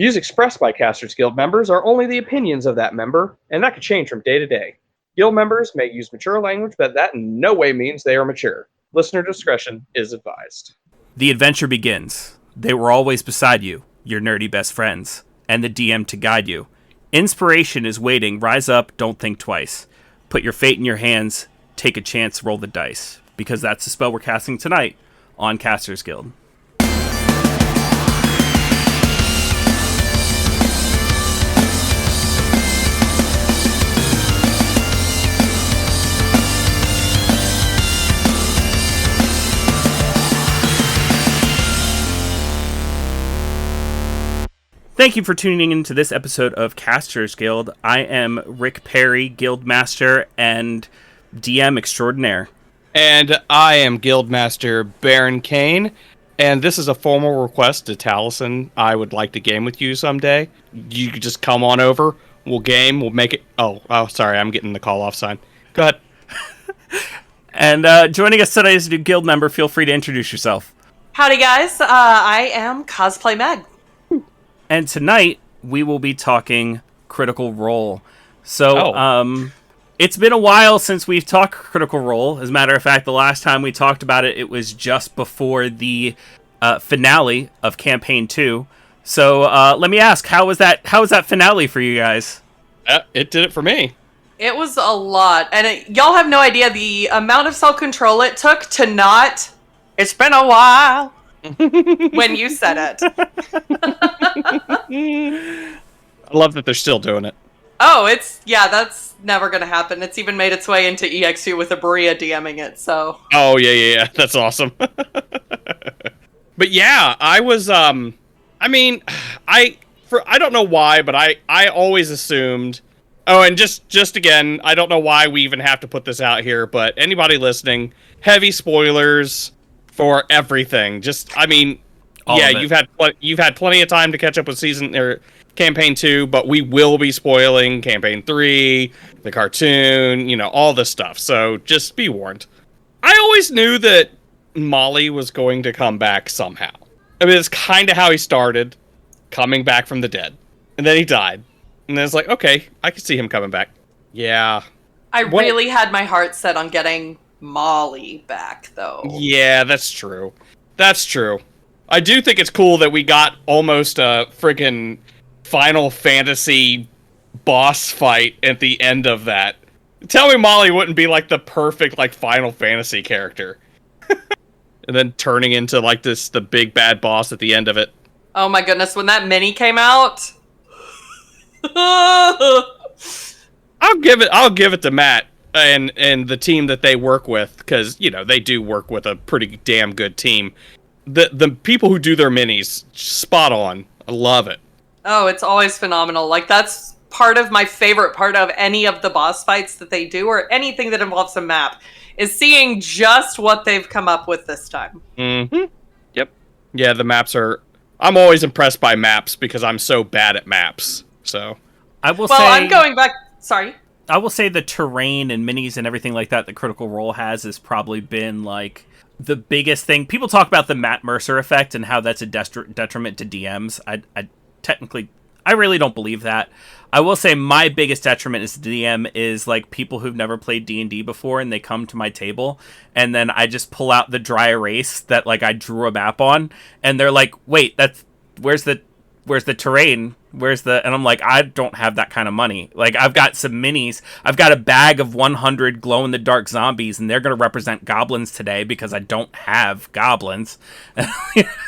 Views expressed by Casters Guild members are only the opinions of that member, and that could change from day to day. Guild members may use mature language, but that in no way means they are mature. Listener discretion is advised. The adventure begins. They were always beside you, your nerdy best friends, and the DM to guide you. Inspiration is waiting. Rise up, don't think twice. Put your fate in your hands, take a chance, roll the dice. Because that's the spell we're casting tonight on Casters Guild. Thank you for tuning into this episode of Casters Guild. I am Rick Perry, Guildmaster and DM extraordinaire. And I am Guildmaster Baron Kane. And this is a formal request to Taliesin. I would like to game with you someday. You could just come on over. We'll game. We'll make it... Oh, sorry. I'm getting the call-off sign. Go ahead. And joining us today is a new guild member. Feel free to introduce yourself. Howdy, guys. I am Cosplay Meg. And tonight, we will be talking Critical Role. So, it's been a while since we've talked Critical Role. As a matter of fact, the last time we talked about it, it was just before the finale of Campaign 2. So, let me ask, how was that finale for you guys? It did it for me. It was a lot. And y'all have no idea the amount of self-control it took to not... It's been a while. When you said it. I love that they're still doing it. Oh, that's never going to happen. It's even made its way into EXU with a Berea DMing it, so. Oh, yeah. That's awesome. But yeah, I was, I don't know why, but I always assumed, and just again, I don't know why we even have to put this out here, but anybody listening, heavy spoilers for everything. You've had plenty of time to catch up with Campaign 2, but we will be spoiling Campaign 3, the cartoon, all this stuff. So just be warned. I always knew that Molly was going to come back somehow. I mean, it's kind of how he started, coming back from the dead. And then he died. And then it's like, okay, I can see him coming back. Yeah. I really had my heart set on getting Molly back, though. Yeah, that's true. I do think it's cool that we got almost a friggin' Final Fantasy boss fight at the end of that. Tell me Molly wouldn't be like the perfect Final Fantasy character. And then turning into the big bad boss at the end of it. Oh my goodness, when that mini came out. I'll give it to Matt and the team that they work with, because they do work with a pretty damn good team. The people who do their minis, spot on. I love it. Oh, it's always phenomenal. That's part of my favorite part of any of the boss fights that they do, or anything that involves a map, is seeing just what they've come up with this time. Mm-hmm. Yep. Yeah, the maps are... I'm always impressed by maps because I'm so bad at maps. So I'm going back... Sorry. I will say the terrain and minis and everything like that Critical Role has probably been the biggest thing. People talk about the Matt Mercer effect and how that's a detriment to DMs. I really don't believe that. I will say my biggest detriment as DM is people who've never played D&D before, and they come to my table and then I just pull out the dry erase that I drew a map on, and they're like, wait, where's the terrain? And I'm like, I don't have that kind of money. I've got some minis. I've got a bag of 100 glow-in-the-dark zombies, and they're going to represent goblins today because I don't have goblins.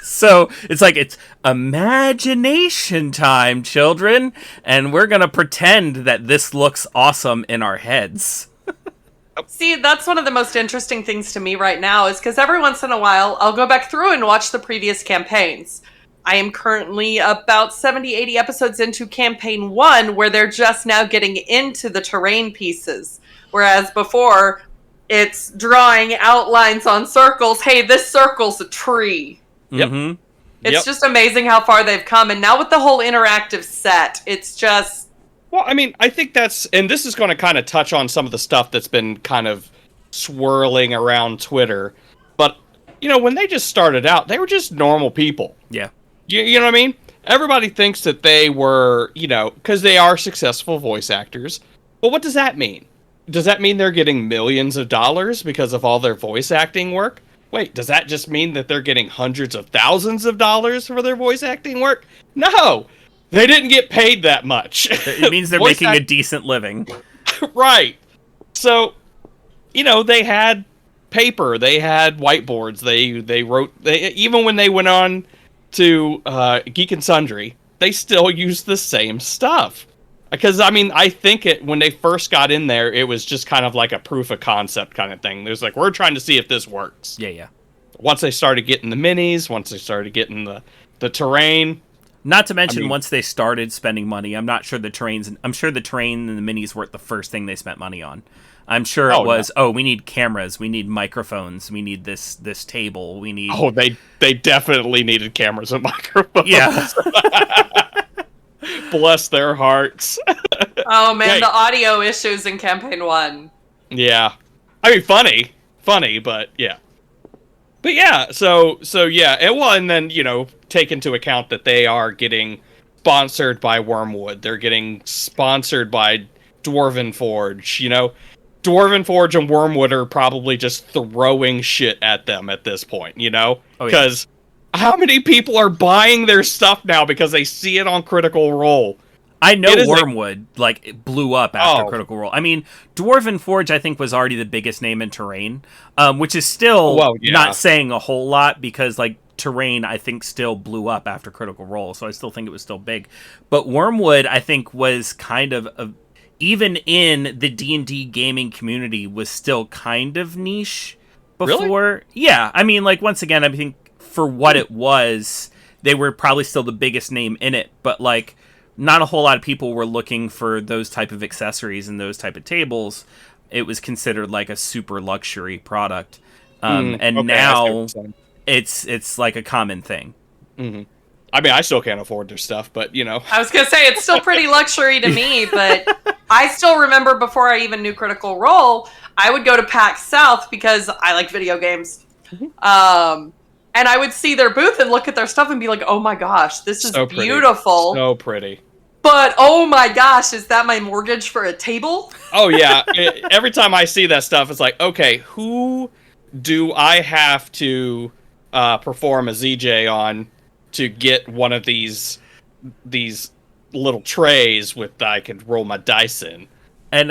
So it's imagination time, children. And we're going to pretend that this looks awesome in our heads. See, that's one of the most interesting things to me right now, is because every once in a while, I'll go back through and watch the previous campaigns. I am currently about 70, 80 episodes into Campaign 1, where they're just now getting into the terrain pieces. Whereas before, it's drawing outlines on circles. Hey, this circle's a tree. Yep. Mm-hmm. It's just amazing how far they've come. And now with the whole interactive set, it's just... Well, I mean, I think and this is going to kind of touch on some of the stuff that's been kind of swirling around Twitter. But, when they just started out, they were just normal people. Yeah. You know what I mean? everybody thinks that they were, because they are successful voice actors. But what does that mean? Does that mean they're getting millions of dollars because of all their voice acting work? Wait, does that just mean that they're getting hundreds of thousands of dollars for their voice acting work? No! They didn't get paid that much. It means they're making a decent living. Right. So, they had paper, they had whiteboards, they wrote, even when they went on to Geek and Sundry, they still used the same stuff. Because, I think when they first got in there, it was just kind of like a proof of concept kind of thing. There's like, we're trying to see if this works. Yeah. Once they started getting the minis, once they started getting the terrain. Not to mention, once they started spending money, I'm sure the terrain and the minis weren't the first thing they spent money on. I'm sure it was, we need cameras, we need microphones, we need this table, we need... Oh, they definitely needed cameras and microphones. Yeah. Bless their hearts. Oh man, the audio issues in campaign 1. Yeah. Funny, but yeah. But yeah, so yeah, and then, take into account that they are getting sponsored by Wormwood. They're getting sponsored by Dwarven Forge, Dwarven Forge and Wormwood are probably just throwing shit at them at this point, Because how many people are buying their stuff now because they see it on Critical Role? I know Wormwood it blew up after Critical Role. Dwarven Forge I think was already the biggest name in Terrain, which is still not saying a whole lot because Terrain I think still blew up after Critical Role, so I still think it was still big. But Wormwood I think was kind of even in the D&D gaming community was still kind of niche before. Really? Yeah, once again I think for what it was, they were probably still the biggest name in it, but not a whole lot of people were looking for those type of accessories and those type of tables. It was considered a super luxury product. And now it's like a common thing. Mm-hmm. I still can't afford their stuff, but I was going to say, it's still pretty luxury to me, but I still remember before I even knew Critical Role, I would go to PAX South because I like video games. Mm-hmm. And I would see their booth and look at their stuff and be like, oh my gosh, this is so beautiful. So pretty. But, oh my gosh, is that my mortgage for a table? Oh, yeah. Every time I see that stuff, it's like, okay, who do I have to perform a ZJ on to get one of these little trays that I can roll my dice in? And,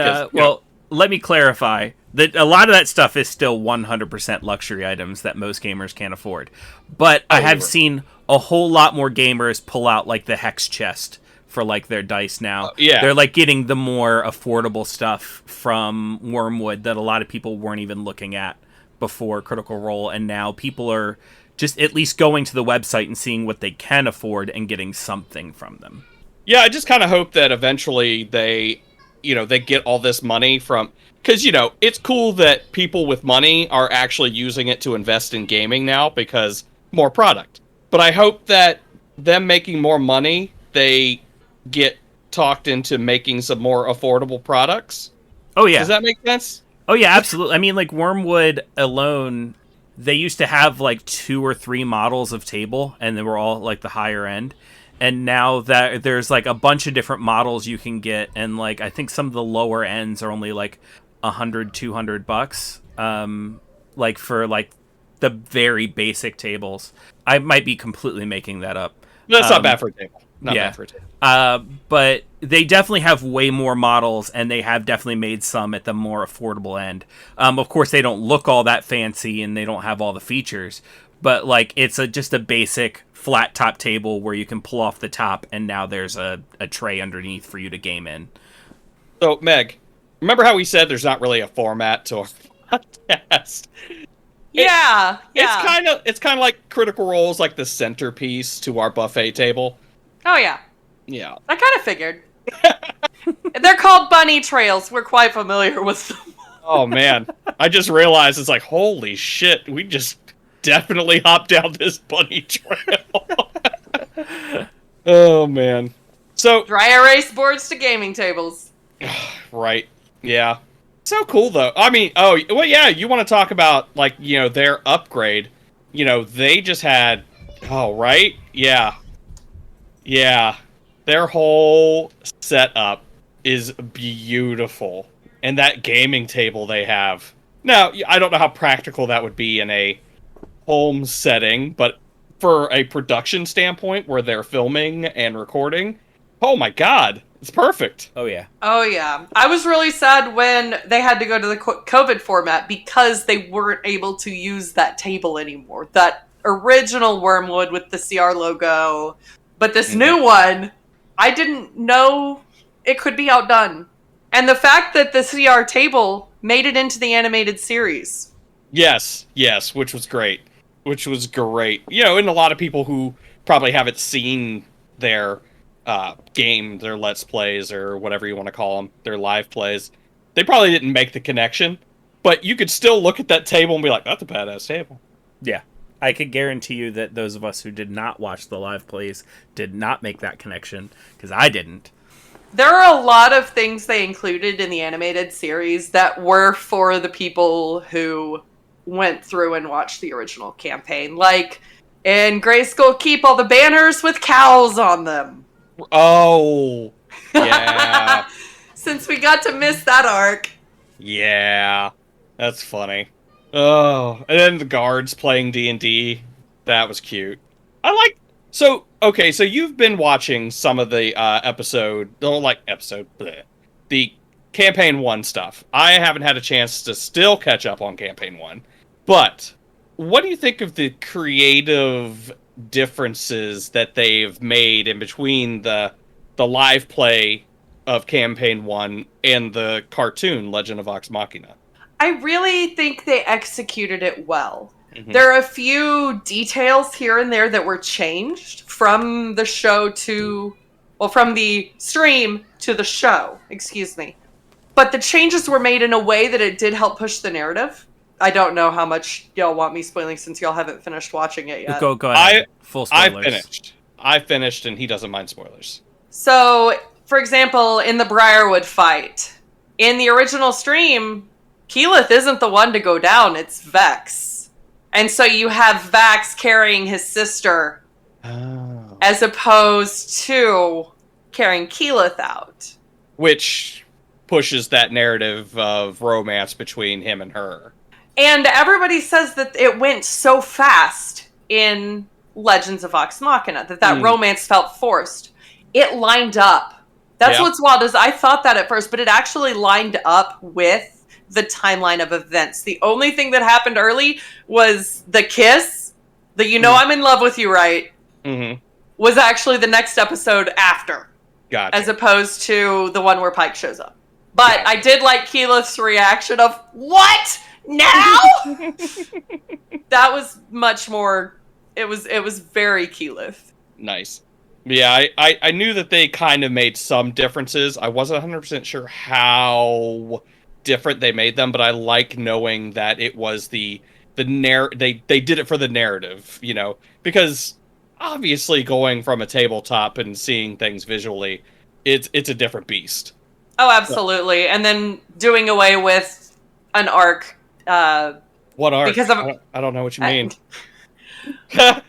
let me clarify. That a lot of that stuff is still 100% luxury items that most gamers can't afford. But I have seen a whole lot more gamers pull out the hex chest for their dice now. They're getting the more affordable stuff from Wormwood that a lot of people weren't even looking at before Critical Role, and now people are just at least going to the website and seeing what they can afford and getting something from them. Yeah, I just kind of hope that eventually they get all this money from... Because, it's cool that people with money are actually using it to invest in gaming now because more product. But I hope that them making more money, they get talked into making some more affordable products. Oh, yeah. Does that make sense? Oh, yeah, absolutely. Wormwood alone, they used to have 2 or 3 models of table, and they were all the higher end. And now that there's a bunch of different models you can get, and I think some of the lower ends are only $100-$200 for the very basic tables. I might be completely making that up. That's not bad for a table. Not bad for a table. But they definitely have way more models, and they have definitely made some at the more affordable end. Of course, they don't look all that fancy, and they don't have all the features. But it's just a basic flat top table where you can pull off the top, and now there's a tray underneath for you to game in. So, Meg, remember how we said there's not really a format to our podcast? Yeah. It's kind of like Critical Role is the centerpiece to our buffet table. Oh yeah. Yeah. I kind of figured. They're called bunny trails. We're quite familiar with them. Oh man, I just realized it's holy shit, we just definitely hopped down this bunny trail. Oh man. So dry erase boards to gaming tables. Right. Yeah. So cool though. You want to talk about their upgrade. They just had right? Yeah. Yeah. Their whole setup is beautiful. And that gaming table they have. Now, I don't know how practical that would be in a home setting, but for a production standpoint where they're filming and recording, oh my god, it's perfect. Oh yeah. Oh, yeah. I was really sad when they had to go to the COVID format because they weren't able to use that table anymore. That original Wormwood with the CR logo. But this new one, I didn't know it could be outdone. And the fact that the CR table made it into the animated series. Yes, which was great. You know, and a lot of people who probably haven't seen their game, their Let's Plays, or whatever you want to call them, their live plays, they probably didn't make the connection, but you could still look at that table and be like, that's a badass table. Yeah. I could guarantee you that those of us who did not watch the live plays did not make that connection, because I didn't. There are a lot of things they included in the animated series that were for the people who went through and watched the original campaign. Like, in Grayskull Keep, all the banners with cows on them. Oh, yeah. Since we got to miss that arc. Yeah, that's funny. Oh, and then the guards playing D&D. That was cute. So you've been watching some of the the Campaign 1 stuff. I haven't had a chance to still catch up on Campaign 1. But what do you think of the creative differences that they've made in between the live play of Campaign 1 and the cartoon Legend of Vox Machina? I really think they executed it well. Mm-hmm. There are a few details here and there that were changed from the show from the stream to the show, excuse me. But the changes were made in a way that it did help push the narrative. I don't know how much y'all want me spoiling since y'all haven't finished watching it yet. Go ahead. Full spoilers. I finished, and he doesn't mind spoilers. So, for example, in the Briarwood fight, in the original stream, Keyleth isn't the one to go down, it's Vex. And so you have Vax carrying his sister as opposed to carrying Keyleth out. Which pushes that narrative of romance between him and her. And everybody says that it went so fast in Legends of Vox Machina, that romance felt forced. It lined up. That's what's wild, is I thought that at first, but it actually lined up with the timeline of events. The only thing that happened early was the kiss, I'm in love with you, right? Mm-hmm. Was actually the next episode after. Gotcha. As opposed to the one where Pike shows up. But I did like Keyleth's reaction of, what? Now? That was much more, it was very Keyleth. Nice. Yeah, I knew that they kind of made some differences. I wasn't 100% sure how different they made them, but I like knowing that it was they did it for the narrative, because obviously going from a tabletop and seeing things visually, it's a different beast. Oh, absolutely. And then doing away with an arc. What arc? Because of, I don't know what you mean. But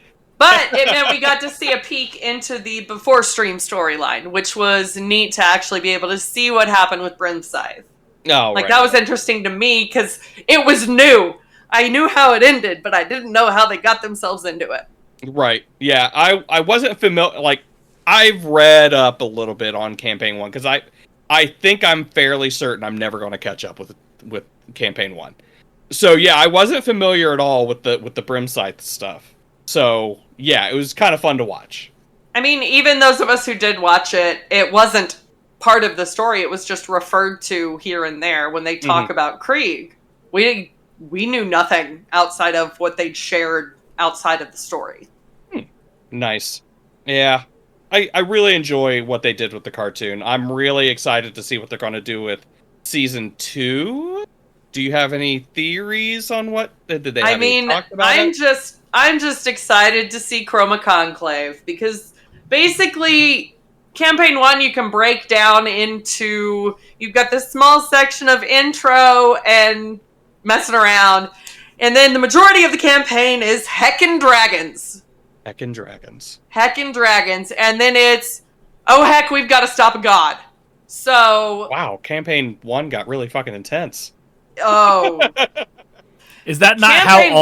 it meant we got to see a peek into the before stream storyline, which was neat to actually be able to see what happened with Brimscythe. Oh, that was interesting to me because it was new. I knew how it ended, but I didn't know how they got themselves into it. Right. Yeah, I wasn't familiar. Like, I've read up a little bit on Campaign 1 because I think I'm fairly certain I'm never going to catch up with Campaign 1. So yeah, I wasn't familiar at all with the Brimscythe stuff. So yeah, it was kind of fun to watch. I mean, even those of us who did watch it, it wasn't part of the story. It was just referred to here and there when they talk about Krieg. We knew nothing outside of what they'd shared outside of the story. Nice. Yeah. I really enjoy what they did with the cartoon. I'm really excited to see what they're going to do with season 2. Do you have any theories on what did they have any talk about? I'm just excited to see Chroma Conclave because basically Campaign 1 you can break down into, you've got this small section of intro and messing around, and then the majority of the campaign is heckin' dragons. Heckin' dragons. Heckin' dragons. And then it's, oh heck, we've got to stop a god. So... Wow, campaign 1 got really fucking intense. Oh. Is that not Campaign-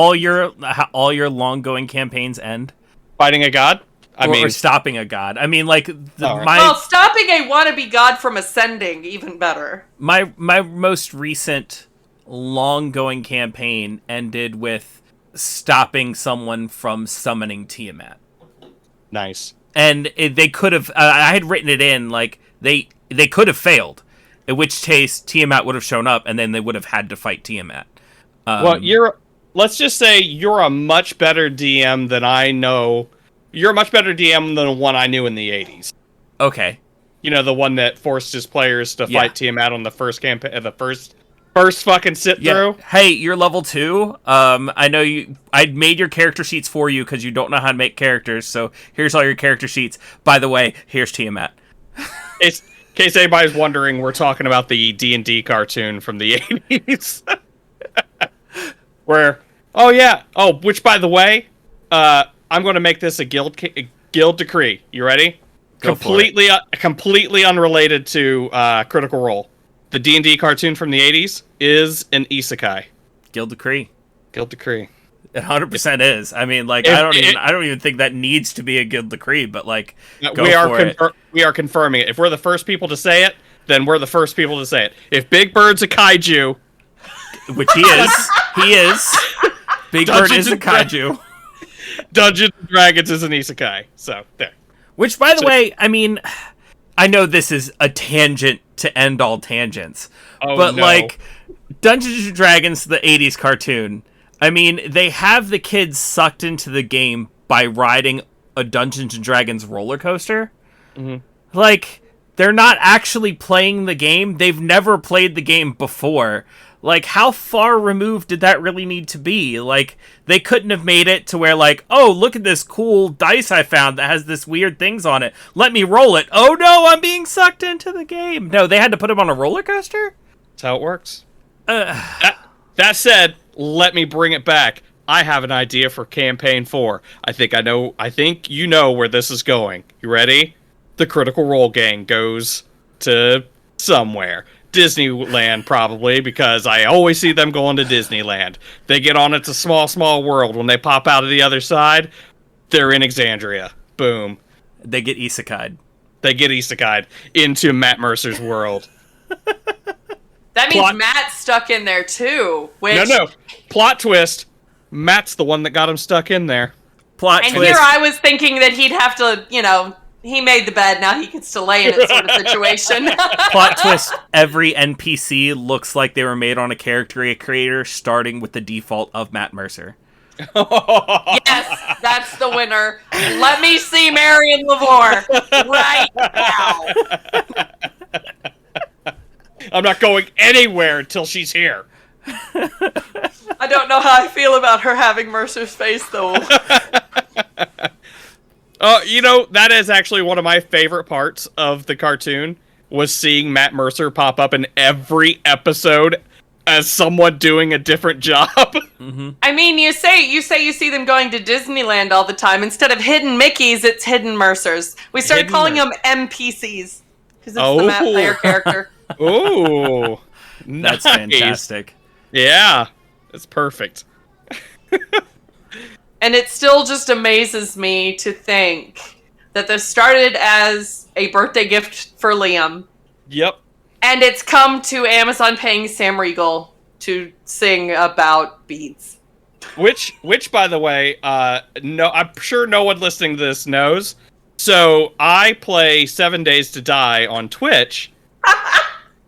how all your long-going campaigns end? Fighting a god? Or stopping a god. I mean, like, Right. Well, stopping a wannabe god from ascending, even better. my most recent long-going campaign ended with stopping someone from summoning Tiamat. Nice. And they could have... I had written it in, like, they could have failed. In which case, Tiamat would have shown up, and then they would have had to fight Tiamat. Well, let's just say you're a much better DM than I know. You're a much better DM than the one I knew in the 80s. Okay. You know, the one that forced his players to Yeah. fight Tiamat on the first campaign, the first fucking sit through. Hey, you're level 2. I know I made your character sheets for you because you don't know how to make characters. So here's all your character sheets. By the way, here's Tiamat. In case anybody's wondering, we're talking about the D&D cartoon from the 80s. Where, which by the way, I'm going to make this a guild decree. You ready? Go for it. Completely unrelated to Critical Role. The D&D cartoon from the 80s is an isekai. Guild decree. Guild decree. It 100% is. I mean, like, I don't even think that needs to be a guild decree, but like, go for it. We are confirming it. If we're the first people to say it, then we're the first people to say it. If Big Bird's a kaiju, Which he is. Big Bird is a kaiju. Dungeons and Dragons is an isekai. So there. Which, by the way, I mean, I know this is a tangent to end all tangents, but no. like, Dungeons and Dragons, the 80s cartoon, I mean, they have the kids sucked into the game by riding a Dungeons and Dragons roller coaster. Mm-hmm. Like, they're not actually playing the game. They've never played the game before. Like, how far removed did that really need to be? Like, they couldn't have made it to where, like, oh, look at this cool dice I found that has this weird things on it. Let me roll it. Oh, no, I'm being sucked into the game. No, they had to put him on a roller coaster? That's how it works. That said, let me bring it back. I have an idea for campaign 4. I think you know where this is going. You ready? The Critical Role gang goes to somewhere. Disneyland, probably, because I always see them going to Disneyland. They get on It's a Small, Small World. When they pop out of the other side, they're in Exandria. Boom. They get isekai'd. They get isekai'd into Matt Mercer's world. That means Matt's stuck in there too. Which... No. Plot twist. Matt's the one that got him stuck in there. Plot And twist. here I was thinking that he'd have to, he made the bed, now he can still lay in it sort of situation. Plot twist, every NPC looks like they were made on a character creator starting with the default of Matt Mercer. Yes, that's the winner. Let me see Marion Lavore right now. I'm not going anywhere until she's here. I don't know how I feel about her having Mercer's face, though. That is actually one of my favorite parts of the cartoon, was seeing Matt Mercer pop up in every episode as someone doing a different job. Mm-hmm. I mean, you say you see them going to Disneyland all the time. Instead of hidden Mickeys, it's hidden Mercers. We started calling them NPCs because it's the Matt player character. Ooh, That's nice. fantastic. Yeah, it's perfect. And it still just amazes me to think that this started as a birthday gift for Liam. Yep. And it's come to Amazon paying Sam Riegel to sing about beads. Which, by the way, no, I'm sure no one listening to this knows. So I play 7 Days to Die on Twitch,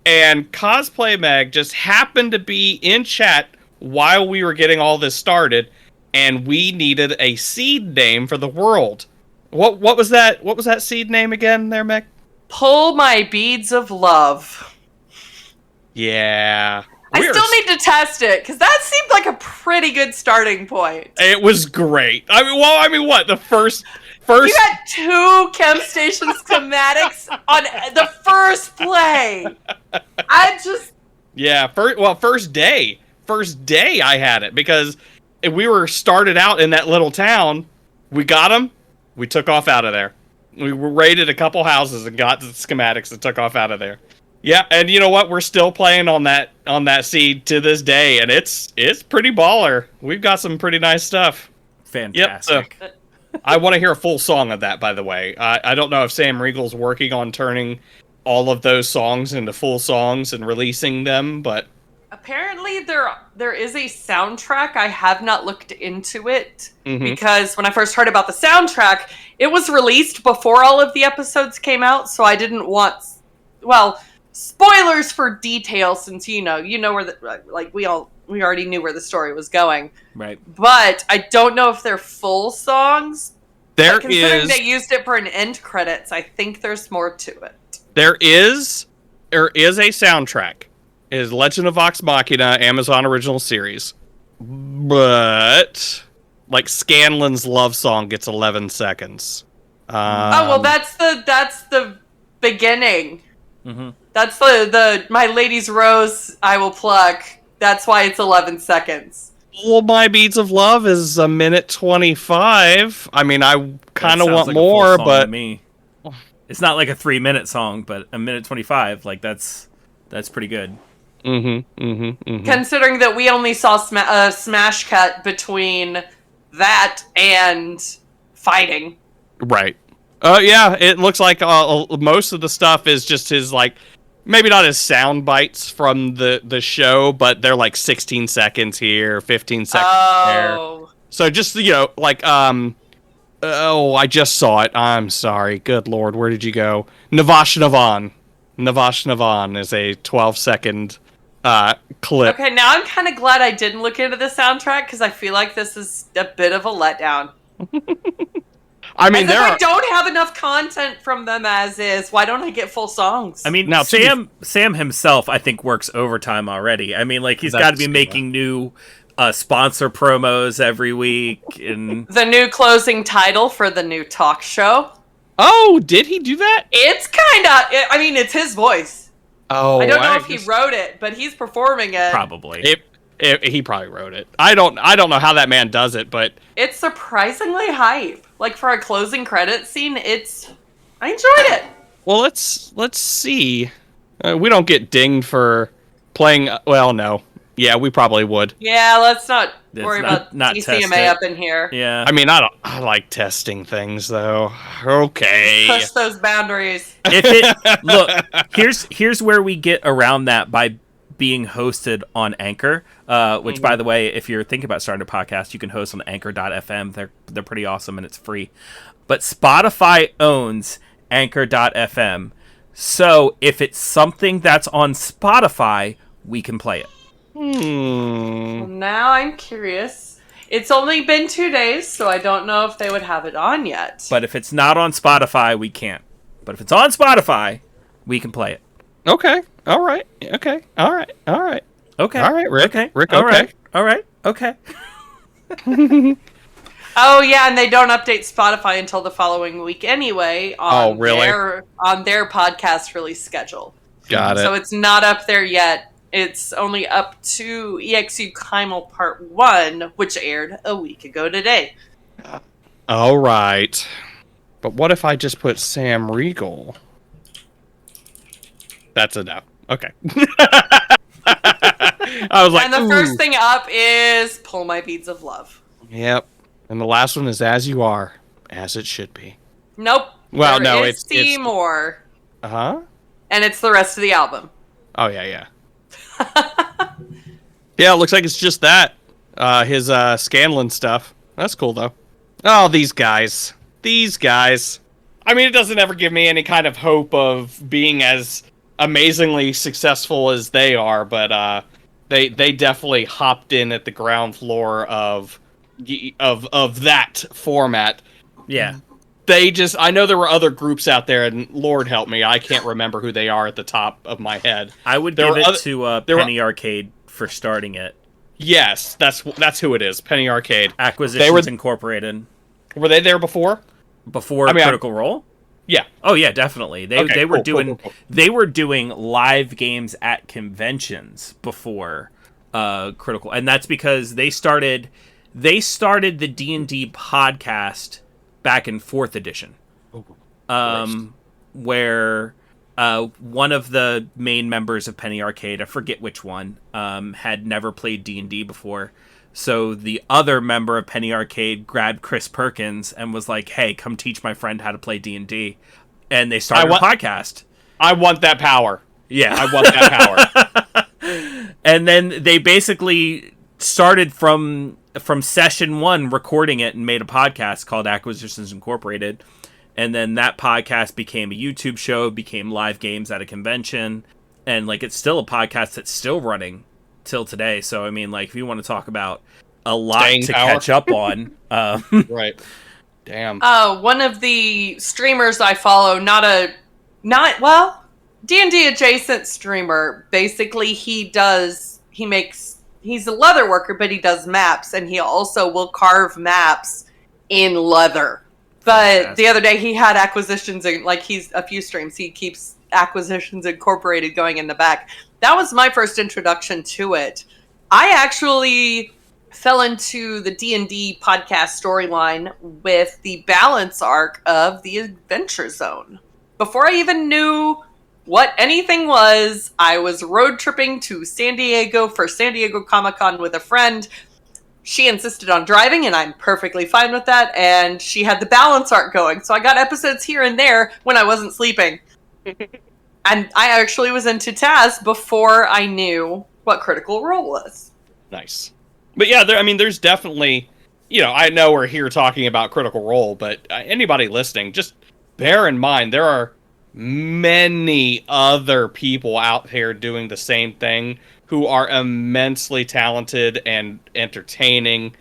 and Cosplay Meg just happened to be in chat while we were getting all this started, and we needed a seed name for the world. What was that? What was that seed name again, there, Meg? Pull my beads of love. Yeah. I still need to test it, because that seemed like a pretty good starting point. It was great. I mean, what? The first... You had 2 Chem Station schematics on the first play. Yeah, first day I had it, because we were started out in that little town We got them. We took off out of there. We raided a couple houses and got the schematics and took off out of there. Yeah, and you know what? We're still playing on that seed to this day, and it's pretty baller. We've got some pretty nice stuff. Fantastic. Yep, I want to hear a full song of that, by the way. I don't know if Sam Riegel's working on turning all of those songs into full songs and releasing them, but apparently there is a soundtrack. I have not looked into it because when I first heard about the soundtrack, it was released before all of the episodes came out, so I didn't want spoilers for details since you know where we already knew where the story was going. Right. But I don't know if they're full songs. Considering is they used it for an end credits, I think there's more to it. there is a soundtrack. It is Legend of Vox Machina, Amazon original series. But like Scanlan's love song gets 11 seconds. That's the beginning. Mm-hmm. That's the My Lady's Rose I Will Pluck. That's why it's 11 seconds. Well, My Beads of Love is a minute 25. I mean, I kind of want like more, to but me. It's not like a 3-minute song, but a minute 25, like that's pretty good. Considering that we only saw a smash cut between that and fighting. right. Yeah, it looks like most of the stuff is just his, like, maybe not his sound bites from the show, but they're like 16 seconds here, 15 seconds there. So just, like, I just saw it. I'm sorry. Good Lord, where did you go? Navash Navan. Navash Navan is a 12-second clip. Okay, now I'm kind of glad I didn't look into the soundtrack because I feel like this is a bit of a letdown. I mean, I don't have enough content from them as is. Why don't I get full songs? I mean, now Sam himself, I think, works overtime already. I mean, like, he's got to be making new sponsor promos every week. And the new closing title for the new talk show. Oh, did he do that? It's kind of... I mean, it's his voice. Oh, I don't know if he wrote it, but he's performing it. Probably. He probably wrote it. I don't know how that man does it, but... It's surprisingly hype. Like, for a closing credit scene, I enjoyed it. Well, let's see. We don't get dinged for playing... Well, no. Yeah, we probably would. Yeah, let's not worry about TCMA up in here. Yeah. I mean, I like testing things, though. Okay. Push those boundaries. Look, here's where we get around that by being hosted on Anchor, which, by the way, if you're thinking about starting a podcast, you can host on Anchor.fm. They're pretty awesome and it's free. But Spotify owns Anchor.fm, so if it's something that's on Spotify, we can play it. Well, now I'm curious. It's only been 2 days, so I don't know if they would have it on yet. But if it's not on Spotify, we can't. But if it's on Spotify, we can play it. Okay. All right. Okay. All right. All right. Okay. All right, Rick. Okay. Rick, All okay. right. All right. Okay. Oh, yeah, and they don't update Spotify until the following week anyway on their podcast release schedule. Got it. So it's not up there yet. It's only up to EXU Kaimal Part 1, which aired a week ago today. All right. But what if I just put Sam Riegel? That's enough. Okay. I was like, and the first thing up is Pull My Beads of Love. Yep. And the last one is As You Are, as it should be. Nope. Well, no, it's Seymour. Uh-huh. And it's the rest of the album. Oh, yeah. Yeah, it looks like it's just that. His Scanlan stuff. That's cool, though. Oh, these guys. I mean, it doesn't ever give me any kind of hope of being as amazingly successful as they are, but they definitely hopped in at the ground floor of that format. Yeah. I know there were other groups out there, and Lord help me, I can't remember who they are at the top of my head. I would give it to Penny Arcade for starting it. Yes, that's who it is, Penny Arcade. Acquisitions Incorporated. Were they there before? Critical Role? Yeah. Oh yeah, definitely. They were cool. They were doing live games at conventions before Critical, and that's because they started They started the D&D podcast back in 4th edition. Where one of the main members of Penny Arcade, I forget which one, had never played D&D before. So the other member of Penny Arcade grabbed Chris Perkins and was like, hey, come teach my friend how to play D&D. And they started a podcast. I want that power. Yeah. I want that power. And then they basically started from session 1 recording it and made a podcast called Acquisitions Incorporated. And then that podcast became a YouTube show, became live games at a convention. And, like, it's still a podcast that's still running till today. So, I mean, like, if you want to talk about a lot Staying to power. catch up on. Right. Damn. One of the streamers I follow, D&D adjacent streamer. Basically, he's a leather worker, but he does maps, and he also will carve maps in leather. But Fantastic. the other day he had Acquisitions, he's a few streams, he keeps Acquisitions Incorporated going in the back. That was my first introduction to it. I actually fell into the D&D podcast storyline with the balance arc of the Adventure Zone. Before I even knew what anything was, I was road tripping to San Diego for San Diego Comic-Con with a friend. She insisted on driving, and I'm perfectly fine with that, and she had the balance arc going, so I got episodes here and there when I wasn't sleeping. And I actually was into Taz before I knew what Critical Role was. Nice. But yeah, there's definitely, I know we're here talking about Critical Role, but anybody listening, just bear in mind there are many other people out here doing the same thing who are immensely talented and entertaining,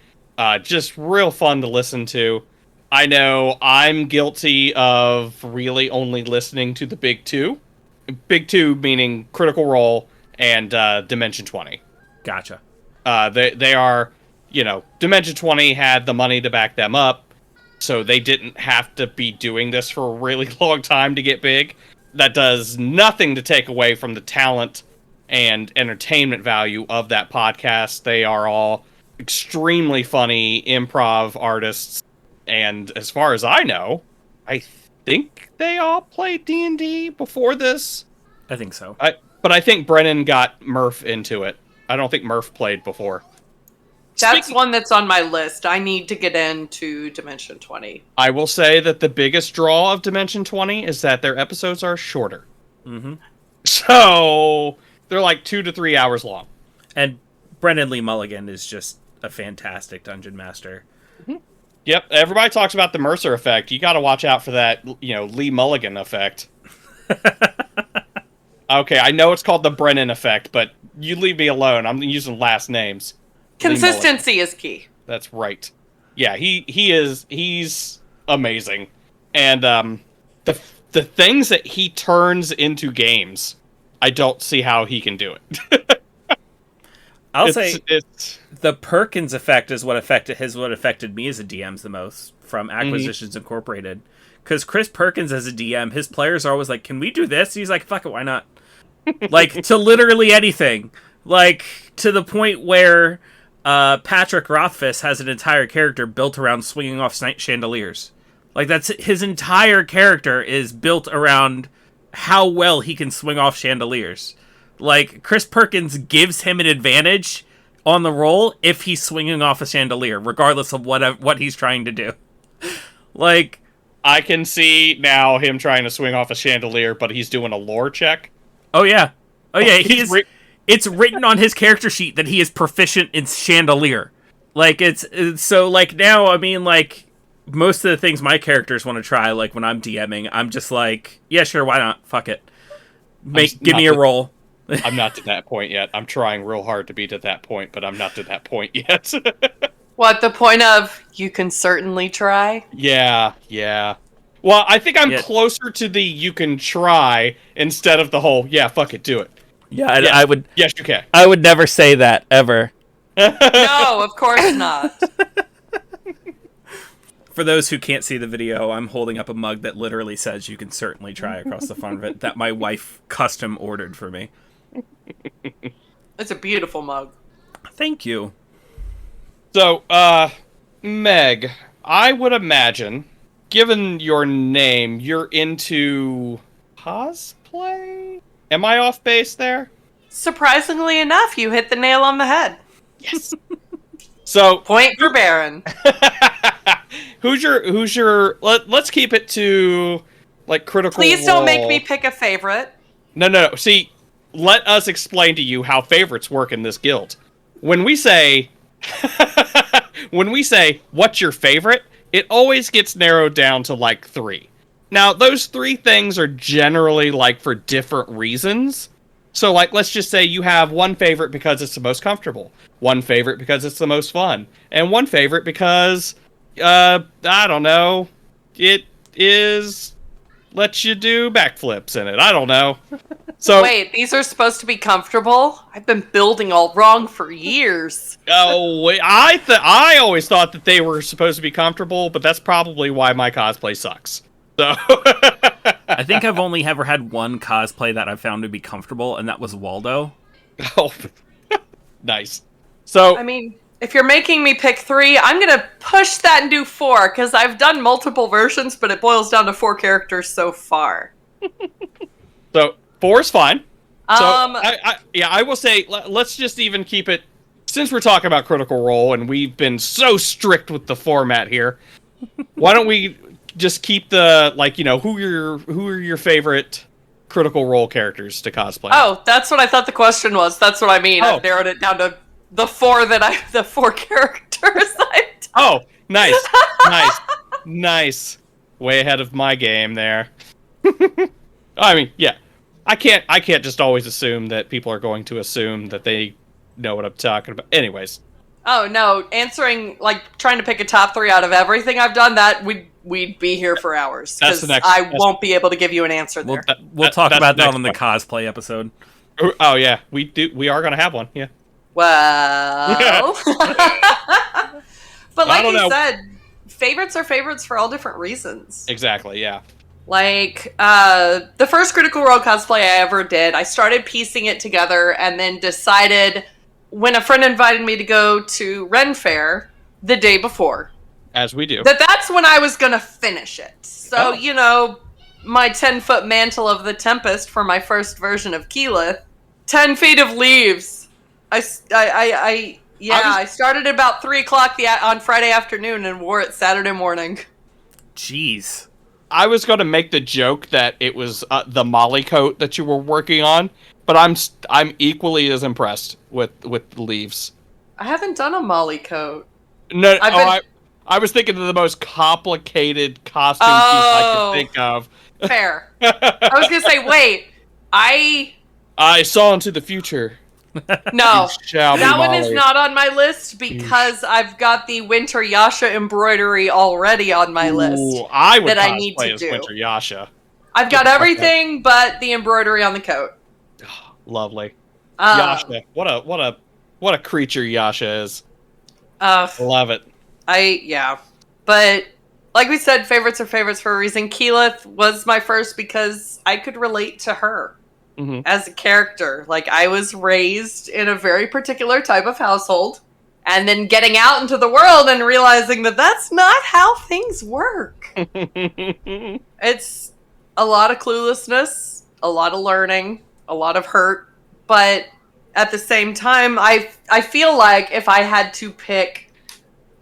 just real fun to listen to. I know I'm guilty of really only listening to the big two. Big two meaning Critical Role and Dimension 20. Gotcha. They are, Dimension 20 had the money to back them up, so they didn't have to be doing this for a really long time to get big. That does nothing to take away from the talent and entertainment value of that podcast. They are all extremely funny improv artists, and as far as I know, I think they all played D&D before this. I think so. But I think Brennan got Murph into it. I don't think Murph played before. That's one that's on my list. I need to get into Dimension 20. I will say that the biggest draw of Dimension 20 is that their episodes are shorter. Mm-hmm. So they're like 2 to 3 hours long. And Brendan Lee Mulligan is just a fantastic dungeon master. Mm-hmm. Yep, everybody talks about the Mercer effect. You got to watch out for that, Lee Mulligan effect. Okay, I know it's called the Brennan effect, but you leave me alone. I'm using last names. Consistency is key. That's right. Yeah, he's amazing. And the things that he turns into games, I don't see how he can do it. I'll say the Perkins effect is what affected me as a DMs the most from Acquisitions Incorporated. Because Chris Perkins as a DM, his players are always like, "Can we do this?" He's like, "Fuck it, why not?" Like, to literally anything. Like, to the point where Patrick Rothfuss has an entire character built around swinging off chandeliers. Like, that's his entire character is built around how well he can swing off chandeliers. Like, Chris Perkins gives him an advantage on the roll if he's swinging off a chandelier, regardless of what he's trying to do. Like, I can see now him trying to swing off a chandelier, but he's doing a lore check. Oh yeah, it's written on his character sheet that he is proficient in chandelier. Like, it's so, like, now, I mean, like, most of the things my characters want to try, like, when I'm DMing, I'm just like, yeah, sure, why not? Fuck it. Give me a roll. I'm not to that point yet. I'm trying real hard to be to that point, but I'm not to that point yet. What, the point of, you can certainly try? Yeah. Well, I think I'm closer to the you can try instead of the whole, yeah, fuck it, do it. Yeah, I would. Yes, you can. I would never say that, ever. No, of course not. For those who can't see the video, I'm holding up a mug that literally says you can certainly try across the front of it, that my wife custom ordered for me. It's a beautiful mug. Thank you. So, Meg, I would imagine, given your name, you're into cosplay? Am I off base there? Surprisingly enough, you hit the nail on the head. Yes. So, Point for Baron. who's your let's keep it to like Critical Please don't make Role. me pick a favorite. No. See, let us explain to you how favorites work in this guild. When we say what's your favorite, it always gets narrowed down to like 3. Now, those 3 things are generally like for different reasons. So, like, let's just say you have one favorite because it's the most comfortable, one favorite because it's the most fun, and one favorite because, I don't know, it lets you do backflips in it. I don't know. So Wait, these are supposed to be comfortable? I've been building all wrong for years. oh, I always thought that they were supposed to be comfortable, but that's probably why my cosplay sucks. So I think I've only ever had one cosplay that I found to be comfortable, and that was Waldo. oh, nice. So I mean, if you're making me pick 3, I'm gonna push that and do 4, because I've done multiple versions, but it boils down to 4 characters so far. So 4 is fine. So Um, I will say let's just even keep it, since we're talking about Critical Role and we've been so strict with the format here. Why don't we just keep the who are your favorite Critical Role characters to cosplay? Oh, that's what I thought the question was. That's what I mean. Oh. I've narrowed it down to the 4 characters. Oh, nice, nice. Way ahead of my game there. I mean, yeah. I can't just always assume that people are going to assume that they know what I'm talking about. Anyways. Oh no, trying to pick a top 3 out of everything I've done, that we'd be here for hours. Because won't be able to give you an answer there. We'll talk about that on the one. cosplay episode. Oh yeah, we are gonna have one. Yeah. Well, but like don't you know. said, favorites are favorites for all different reasons. Exactly. Yeah. Like, the first Critical Role cosplay I ever did, I started piecing it together and then decided, when a friend invited me to go to Ren Fair the day before, As we do. that's when I was gonna finish it. So, Oh. My 10-foot mantle of the Tempest for my first version of Keyleth, 10 feet of leaves. I started about 3 o'clock on Friday afternoon and wore it Saturday morning. Jeez. I was going to make the joke that it was the Molly coat that you were working on, but I'm equally as impressed with the leaves. I haven't done a Molly coat. No, I was thinking of the most complicated costume piece I could think of. Fair. I was gonna say, wait, I saw into the future. No, Shall be that one is Molly. not on my list because I've got the Winter Yasha embroidery already on my list. Ooh, I would that I cosplay need to as do. Winter Yasha. I've got everything but the embroidery on the coat. Lovely. Um, Yasha. What a creature Yasha is. Love it. But like we said, favorites are favorites for a reason. Keyleth was my first because I could relate to her as a character. Like, I was raised in a very particular type of household, and then getting out into the world and realizing that that's not how things work. It's a lot of cluelessness, a lot of learning, a lot of hurt, but at the same time, I feel like if I had to pick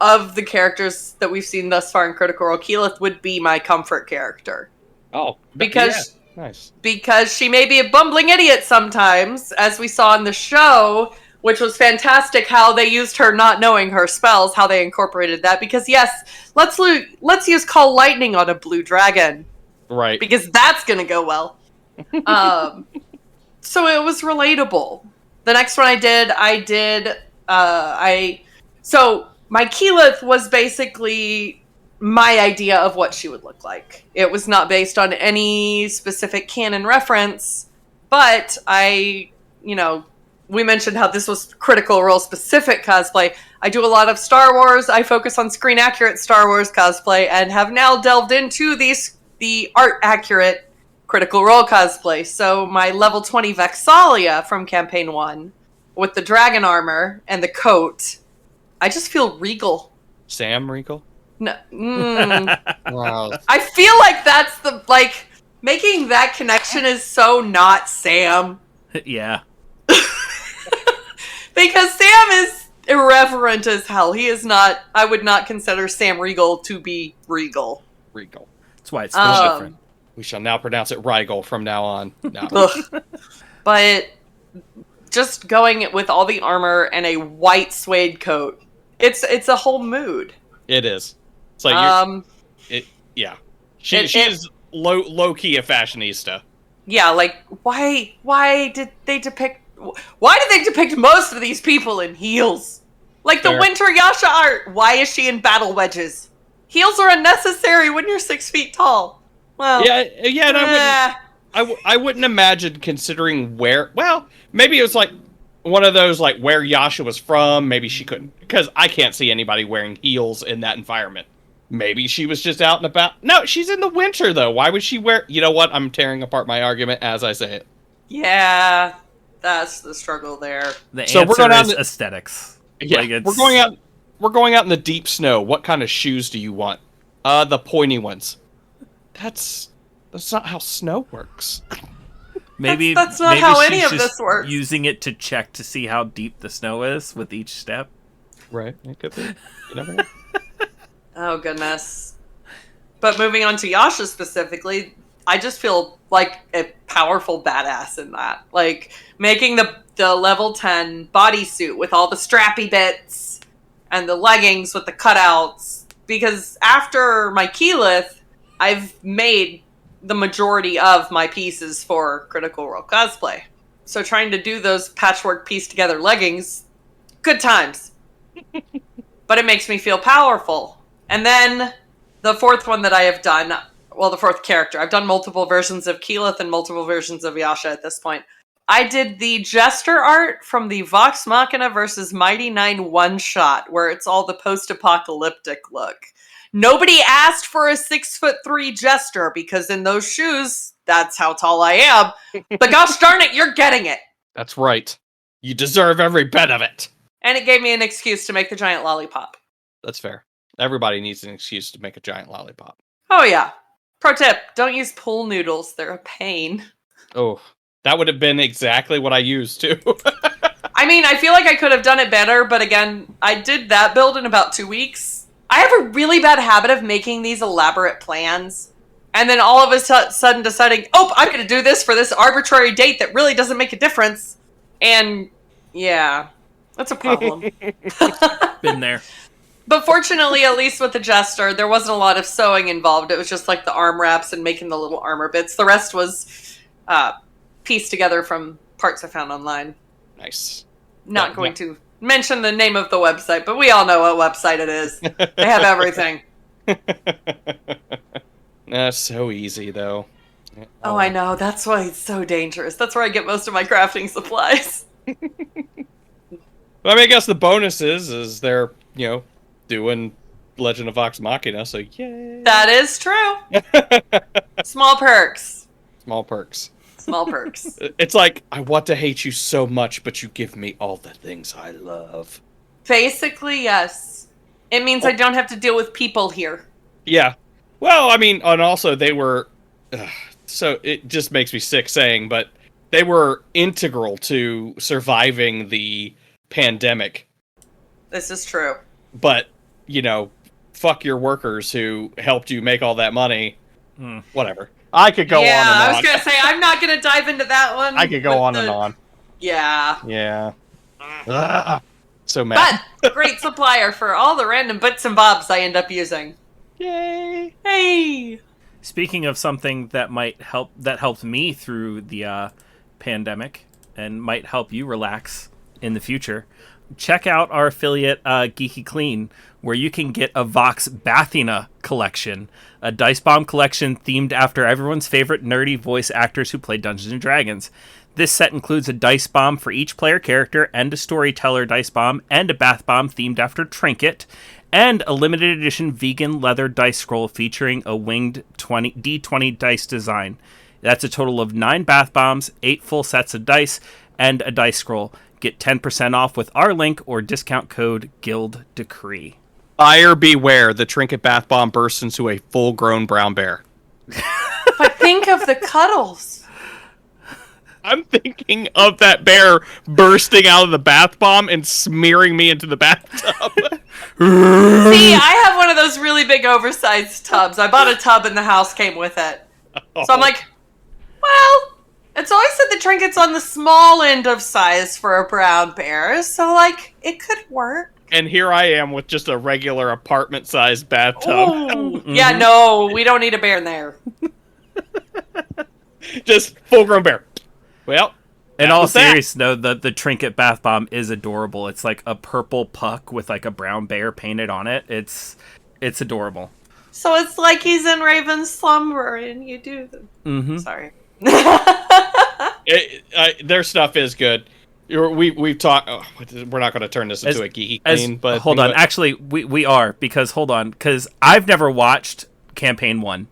of the characters that we've seen thus far in Critical Role, Keyleth would be my comfort character. Oh, Because nice. Because she may be a bumbling idiot sometimes, as we saw in the show, which was fantastic how they used her not knowing her spells, how they incorporated that. Because yes, let's use Call Lightning on a blue dragon. Right. Because that's gonna go well. So it was relatable. The next one so my Keyleth was basically my idea of what she would look like. It was not based on any specific canon reference, but we mentioned how this was Critical Role specific cosplay. I do a lot of Star Wars. I focus on screen accurate Star Wars cosplay and have now delved into the art accurate Critical Role cosplay. So my level 20 Vexalia from Campaign 1 with the dragon armor and the coat I just feel regal. Sam Riegel? No, Wow. I feel like that's the like making that connection is so not Sam Yeah. because Sam is irreverent as hell. He is not. I would not consider Sam Riegel to be regal. Riegel. That's why it's still different. We shall now pronounce it Rigel from now on. No. Ugh. But just going with all the armor and a white suede coat, it's a whole mood. It is. It's like yeah. She's low key a fashionista. Yeah, like why did they depict most of these people in heels? Like the Fair. Winter Yasha art, why is she in battle wedges? Heels are unnecessary when you're 6 feet tall. Well, Yeah, and I wouldn't imagine considering where. Well, maybe it was like one of those like where Yasha was from. Maybe she couldn't, because I can't see anybody wearing heels in that environment. Maybe she was just out and about. No, she's in the winter though. Why would she wear? You know what? I'm tearing apart my argument as I say it. yeah, that's the struggle there. The So we're answer going is on aesthetics. Yeah, Like, we're going out. We're going out in the deep snow. What kind of shoes do you want? The pointy ones. That's not how snow works. Maybe That's not maybe how she's any of just this works. Using it to check to see how deep the snow is with each step. Right. It could be. You never know. Oh, goodness. But moving on to Yasha specifically, I just feel like a powerful badass in that. Like, making the level 10 bodysuit with all the strappy bits and the leggings with the cutouts. Because after my Keyleth, I've made the majority of my pieces for Critical Role Cosplay. So trying to do those patchwork piece together leggings, good times. But it makes me feel powerful. And then the fourth one that I have done, well, the fourth character, I've done multiple versions of Keyleth and multiple versions of Yasha at this point. I did the Jester art from the Vox Machina versus Mighty Nine one-shot, where it's all the post-apocalyptic look. Nobody asked for a 6'3" Jester, because in those shoes, that's how tall I am. But gosh darn it, you're getting it. That's right. You deserve every bit of it. And it gave me an excuse to make the giant lollipop. That's fair. Everybody needs an excuse to make a giant lollipop. Oh yeah. Pro tip, don't use pool noodles. They're a pain. Oh, that would have been exactly what I used too. I mean, I feel like I could have done it better, but again, I did that build in about 2 weeks. I have a really bad habit of making these elaborate plans, and then all of a sudden deciding, oh, I'm going to do this for this arbitrary date that really doesn't make a difference. And, yeah, that's a problem. Been there. But fortunately, at least with the Jester, there wasn't a lot of sewing involved. It was just like the arm wraps and making the little armor bits. The rest was pieced together from parts I found online. Nice. Not going to mention the name of the website, but we all know what website it is. They have everything. That's so easy, though. Oh, I know. That's why it's so dangerous. That's where I get most of my crafting supplies. I mean, I guess the bonus is they're, doing Legend of Vox Machina, so yay. That is true. Small perks. Small perks. Small perks. It's like, I want to hate you so much, but you give me all the things I love. Basically, yes. It means I don't have to deal with people here. Yeah. Well, I mean, and also they were... so it just makes me sick saying, but they were integral to surviving the pandemic. This is true. But, fuck your workers who helped you make all that money. Whatever. I could go on and on. Yeah, I was going to say, I'm not going to dive into that one. I could go on and on. Yeah. Yeah. Ugh. So mad. But, great supplier for all the random bits and bobs I end up using. Yay. Hey! Speaking of something that helped me through the pandemic and might help you relax in the future, check out our affiliate Geeky Clean, where you can get a Vox Bathina collection, a dice bomb collection themed after everyone's favorite nerdy voice actors who play Dungeons & Dragons. This set includes a dice bomb for each player character and a storyteller dice bomb and a bath bomb themed after Trinket, and a limited edition vegan leather dice scroll featuring a winged D20 dice design. That's a total of 9 bath bombs, 8 full sets of dice, and a dice scroll. Get 10% off with our link or discount code GUILDDECREE. Buyer beware, the trinket bath bomb bursts into a full-grown brown bear. But think of the cuddles. I'm thinking of that bear bursting out of the bath bomb and smearing me into the bathtub. See, I have one of those really big oversized tubs. I bought a tub and the house came with it. So I'm like, well, it's always said the trinket's on the small end of size for a brown bear, so, like, it could work. And here I am with just a regular apartment-sized bathtub. Ooh. Yeah, no, we don't need a bear in there. Just full-grown bear. Well, in all seriousness, though, the trinket bath bomb is adorable. It's like a purple puck with like a brown bear painted on it. It's adorable. So it's like he's in Raven's slumber, and you do the... Mm-hmm. Sorry. Their stuff is good. We've talked. Oh, we're not going to turn this into a geeky clean, but hold on. Actually, we are because I've never watched campaign 1.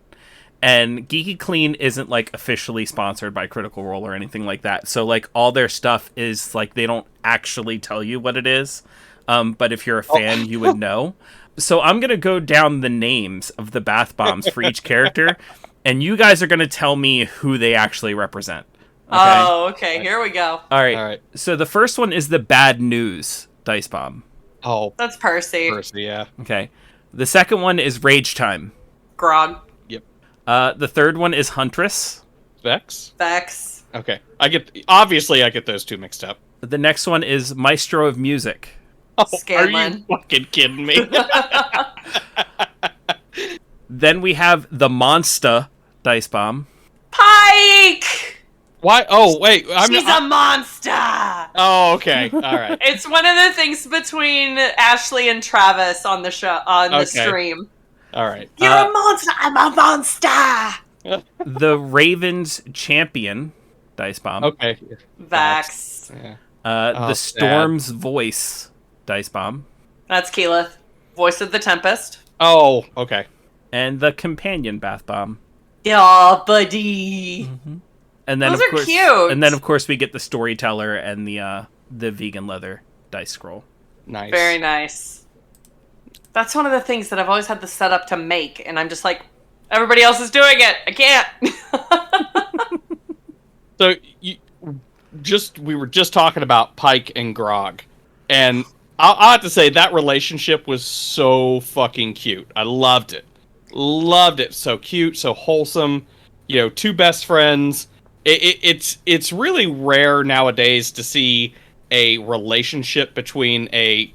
And Geeky Clean isn't, like, officially sponsored by Critical Role or anything like that. So, like, all their stuff is, like, they don't actually tell you what it is. But if you're a fan, you would know. So I'm going to go down the names of the bath bombs for each character. And you guys are going to tell me who they actually represent. Okay? Oh, okay. Here we go. All right. So the first one is the Bad News Dice Bomb. Oh. That's Percy. Percy, yeah. Okay. The second one is Rage Time. Grog. The third one is Huntress. Vex? Vex. Okay. I get those two mixed up. The next one is Maestro of Music. Oh, Scanlan. are you fucking kidding me? Then we have the Monster Dice Bomb. Pike! Why? Oh, wait. She's a monster! Oh, okay. All right. It's one of the things between Ashley and Travis on the show, on the stream. All right. You're a monster! I'm a monster! The Ravens Champion Dice Bomb. Okay. Vax. Yeah. The Storm's Voice Dice Bomb. That's Keyleth. Voice of the Tempest. Oh, okay. And the Companion Bath Bomb. Yeah, buddy. Mm-hmm. And then Those of are course, cute. And then of course we get the Storyteller and the Vegan Leather Dice Scroll. Nice. Very nice. That's one of the things that I've always had the setup to make, and I'm just like, everybody else is doing it. I can't. So we were just talking about Pike and Grog, and I'll have to say that relationship was so fucking cute. I loved it. Loved it. So cute, so wholesome. You know, two best friends. It's really rare nowadays to see a relationship between a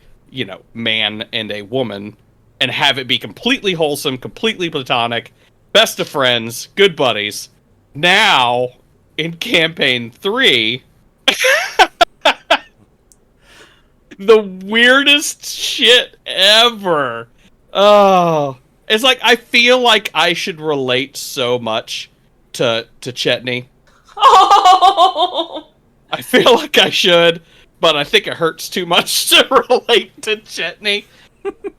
man and a woman and have it be completely wholesome, completely platonic, best of friends, good buddies. Now, in campaign 3, the weirdest shit ever. Oh, it's like I feel like I should relate so much to Chetney. Oh! I feel like I should, but I think it hurts too much to relate to Chetney.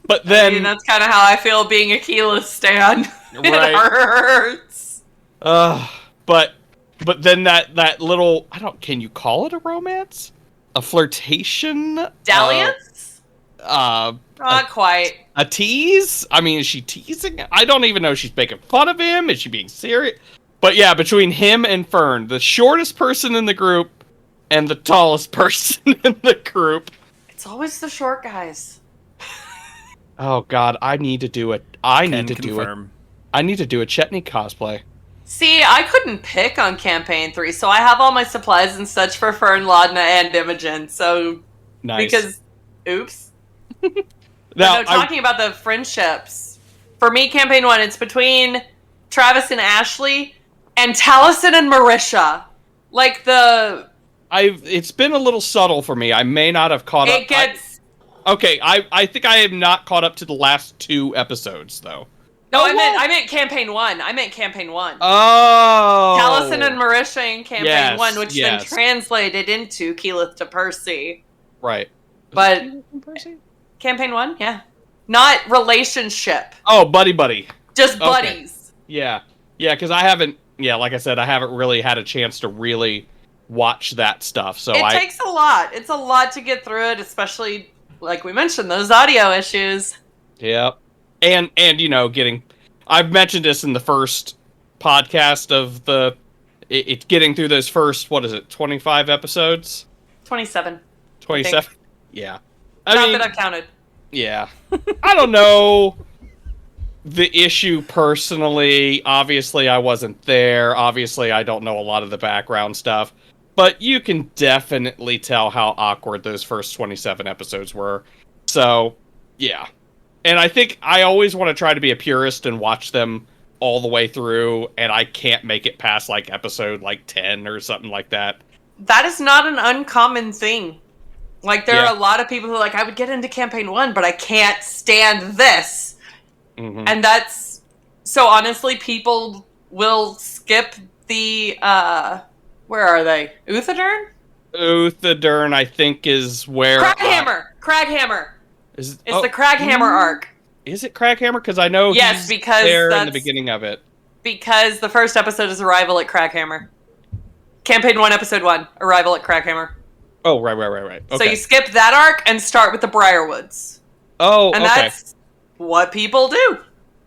But then... I mean, that's kind of how I feel being a Keyleth stan. It Right. hurts. But then that little... Can you call it a romance? A flirtation? Dalliance? Not quite. A tease? I mean, is she teasing? I don't even know if she's making fun of him. Is she being serious? But yeah, between him and Fern, the shortest person in the group and the tallest person in the group. It's always the short guys. Oh God, I need to do it. I need to do a Chetney cosplay. See, I couldn't pick on campaign 3, so I have all my supplies and such for Fern, Laudna, and Imogen. So Nice. Because, oops. Now, No, talking about the friendships. For me, campaign 1, it's between Travis and Ashley and Taliesin and Marisha. Like the... It's been a little subtle for me. I may not have caught up. It gets... I think I have not caught up to the last 2 episodes, though. No, I meant campaign 1. I meant campaign 1. Oh! Taliesin and Marisha in campaign Yes, 1, which then yes. translated into Keyleth to Percy. Right. But... Percy? Campaign 1? Yeah. Not relationship. Oh, buddy. Just Okay. buddies. Yeah. Yeah, because I haven't... Yeah, like I said, I haven't really had a chance to really watch that stuff. So it takes a lot. It's a lot to get through it, especially like we mentioned, those audio issues. Yep. And you know, I've mentioned this in the first podcast of it's getting through those first, 25 episodes? 27. 27? Yeah. Not that I've counted. Yeah. I don't know the issue personally. Obviously, I wasn't there. Obviously, I don't know a lot of the background stuff. But you can definitely tell how awkward those first 27 episodes were. So, yeah. And I think I always want to try to be a purist and watch them all the way through, and I can't make it past, like, episode, 10 or something like that. That is not an uncommon thing. Like, there are a lot of people who are like, I would get into campaign 1, but I can't stand this. Mm-hmm. And that's... So, honestly, people will skip the, where are they? Uthadern? Uthadern, I think, is where... Craghammer! It's the Craghammer arc. Is it Craghammer? Because I know he's there in the beginning of it. Because the first episode is Arrival at Craghammer. Campaign 1, Episode 1, Arrival at Craghammer. Oh, right. Okay. So you skip that arc and start with the Briarwoods. Oh, and that's what people do.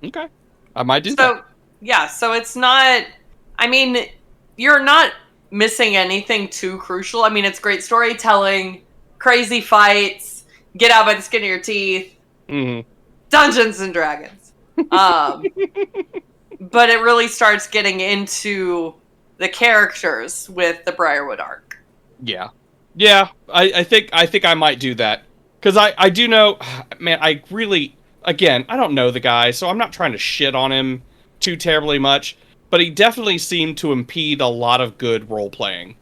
Okay. I might do that. Yeah, so it's not... I mean, you're not missing anything too crucial. I mean, it's great storytelling, crazy fights, get out by the skin of your teeth, Dungeons and Dragons. But it really starts getting into the characters with the Briarwood arc. Yeah. Yeah, I think I might do that. Because I do know, man, I really, again, I don't know the guy, so I'm not trying to shit on him too terribly much, but he definitely seemed to impede a lot of good role-playing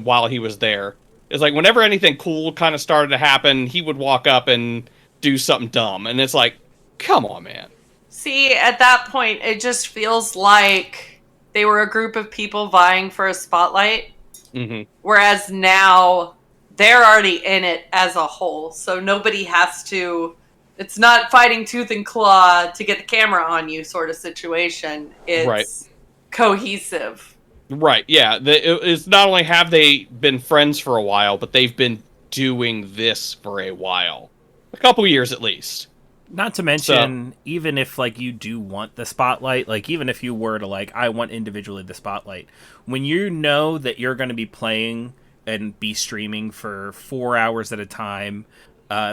while he was there. It's like, whenever anything cool kind of started to happen, he would walk up and do something dumb, and it's like, come on, man. See, at that point, it just feels like they were a group of people vying for a spotlight. Mm-hmm. Whereas now they're already in it as a whole, so nobody has to. It's not fighting tooth and claw to get the camera on you sort of situation. It's cohesive. Right, yeah. It's not only have they been friends for a while, but they've been doing this for a while. A couple years at least. Not to mention, even if, you do want the spotlight, even if you were to, I want individually the spotlight, when you know that you're going to be playing and be streaming for 4 hours at a time,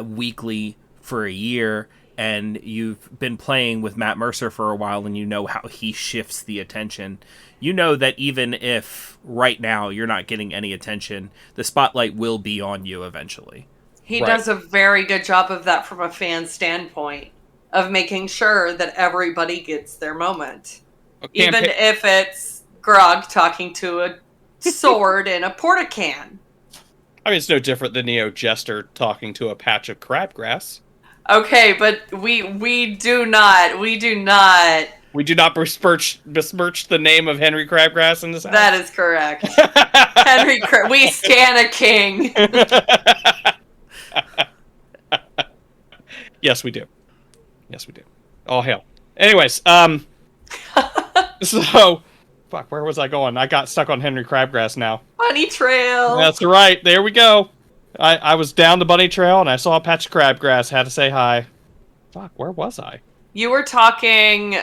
weekly for a year, and you've been playing with Matt Mercer for a while, and you know how he shifts the attention, you know that even if right now you're not getting any attention, the spotlight will be on you eventually. He does a very good job of that from a fan standpoint, of making sure that everybody gets their moment. Even if it's Grog talking to a sword in a porta-can. I mean, it's no different than Neo Jester talking to a patch of crabgrass. Okay, but we do not besmirch the name of Henry Crabgrass in this house? That is correct. We stan a king. Yes, we do. All hail. Anyways, so, fuck, where was I going? I got stuck on Henry Crabgrass now. Bunny Trail. That's right. There we go. I was down the bunny trail and I saw a patch of crabgrass. Had to say hi. Fuck, where was I? You were talking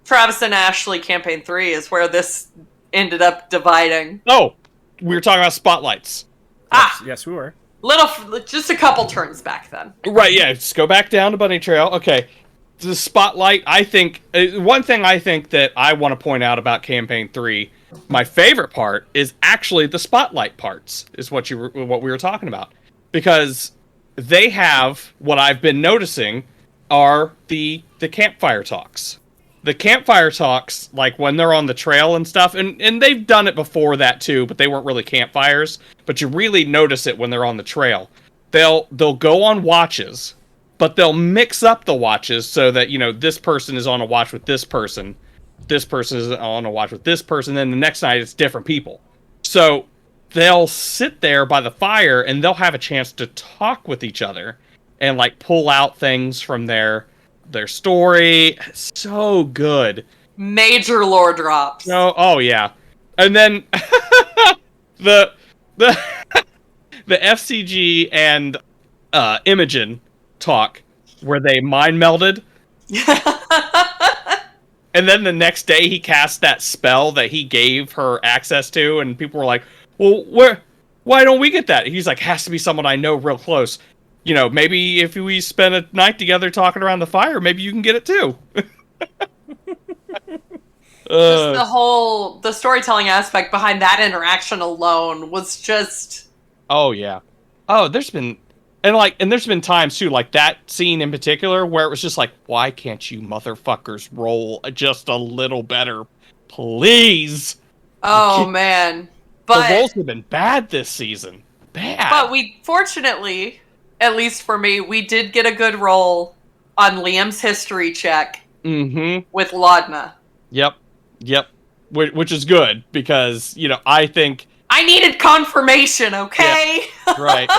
Travis and Ashley Campaign 3 is where this ended up dividing. Oh, we were talking about spotlights. Yes, we were. Just a couple turns back then. Right, yeah. Just go back down to bunny trail. Okay. The spotlight, I think, one thing I think that I want to point out about Campaign 3, my favorite part is actually the spotlight parts, is what we were talking about. Because they have, what I've been noticing, are the campfire talks. The campfire talks, when they're on the trail and stuff, and they've done it before that too, but they weren't really campfires, but you really notice it when they're on the trail. They'll go on watches, but they'll mix up the watches so that, this person is on a watch with this person is on a watch with this person, then the next night it's different people. So they'll sit there by the fire and they'll have a chance to talk with each other and pull out things from their story. So good. Major lore drops. Oh yeah. And then the the the FCG and Imogen talk where they mind melded, and then the next day he cast that spell that he gave her access to, and people were like, "Well, why don't we get that?" He's like, "Has to be someone I know real close. You know, maybe if we spend a night together talking around the fire, maybe you can get it too." Just the storytelling aspect behind that interaction alone was just. Oh yeah. Oh, there's been times too, like that scene in particular, where it was just like, why can't you motherfuckers roll just a little better, please? Oh man, The rolls have been bad this season. Bad. But we fortunately, at least for me, we did get a good roll on Liam's history check with Laudna. Yep. Which is good because, you know, I think I needed confirmation, okay? Yeah, right.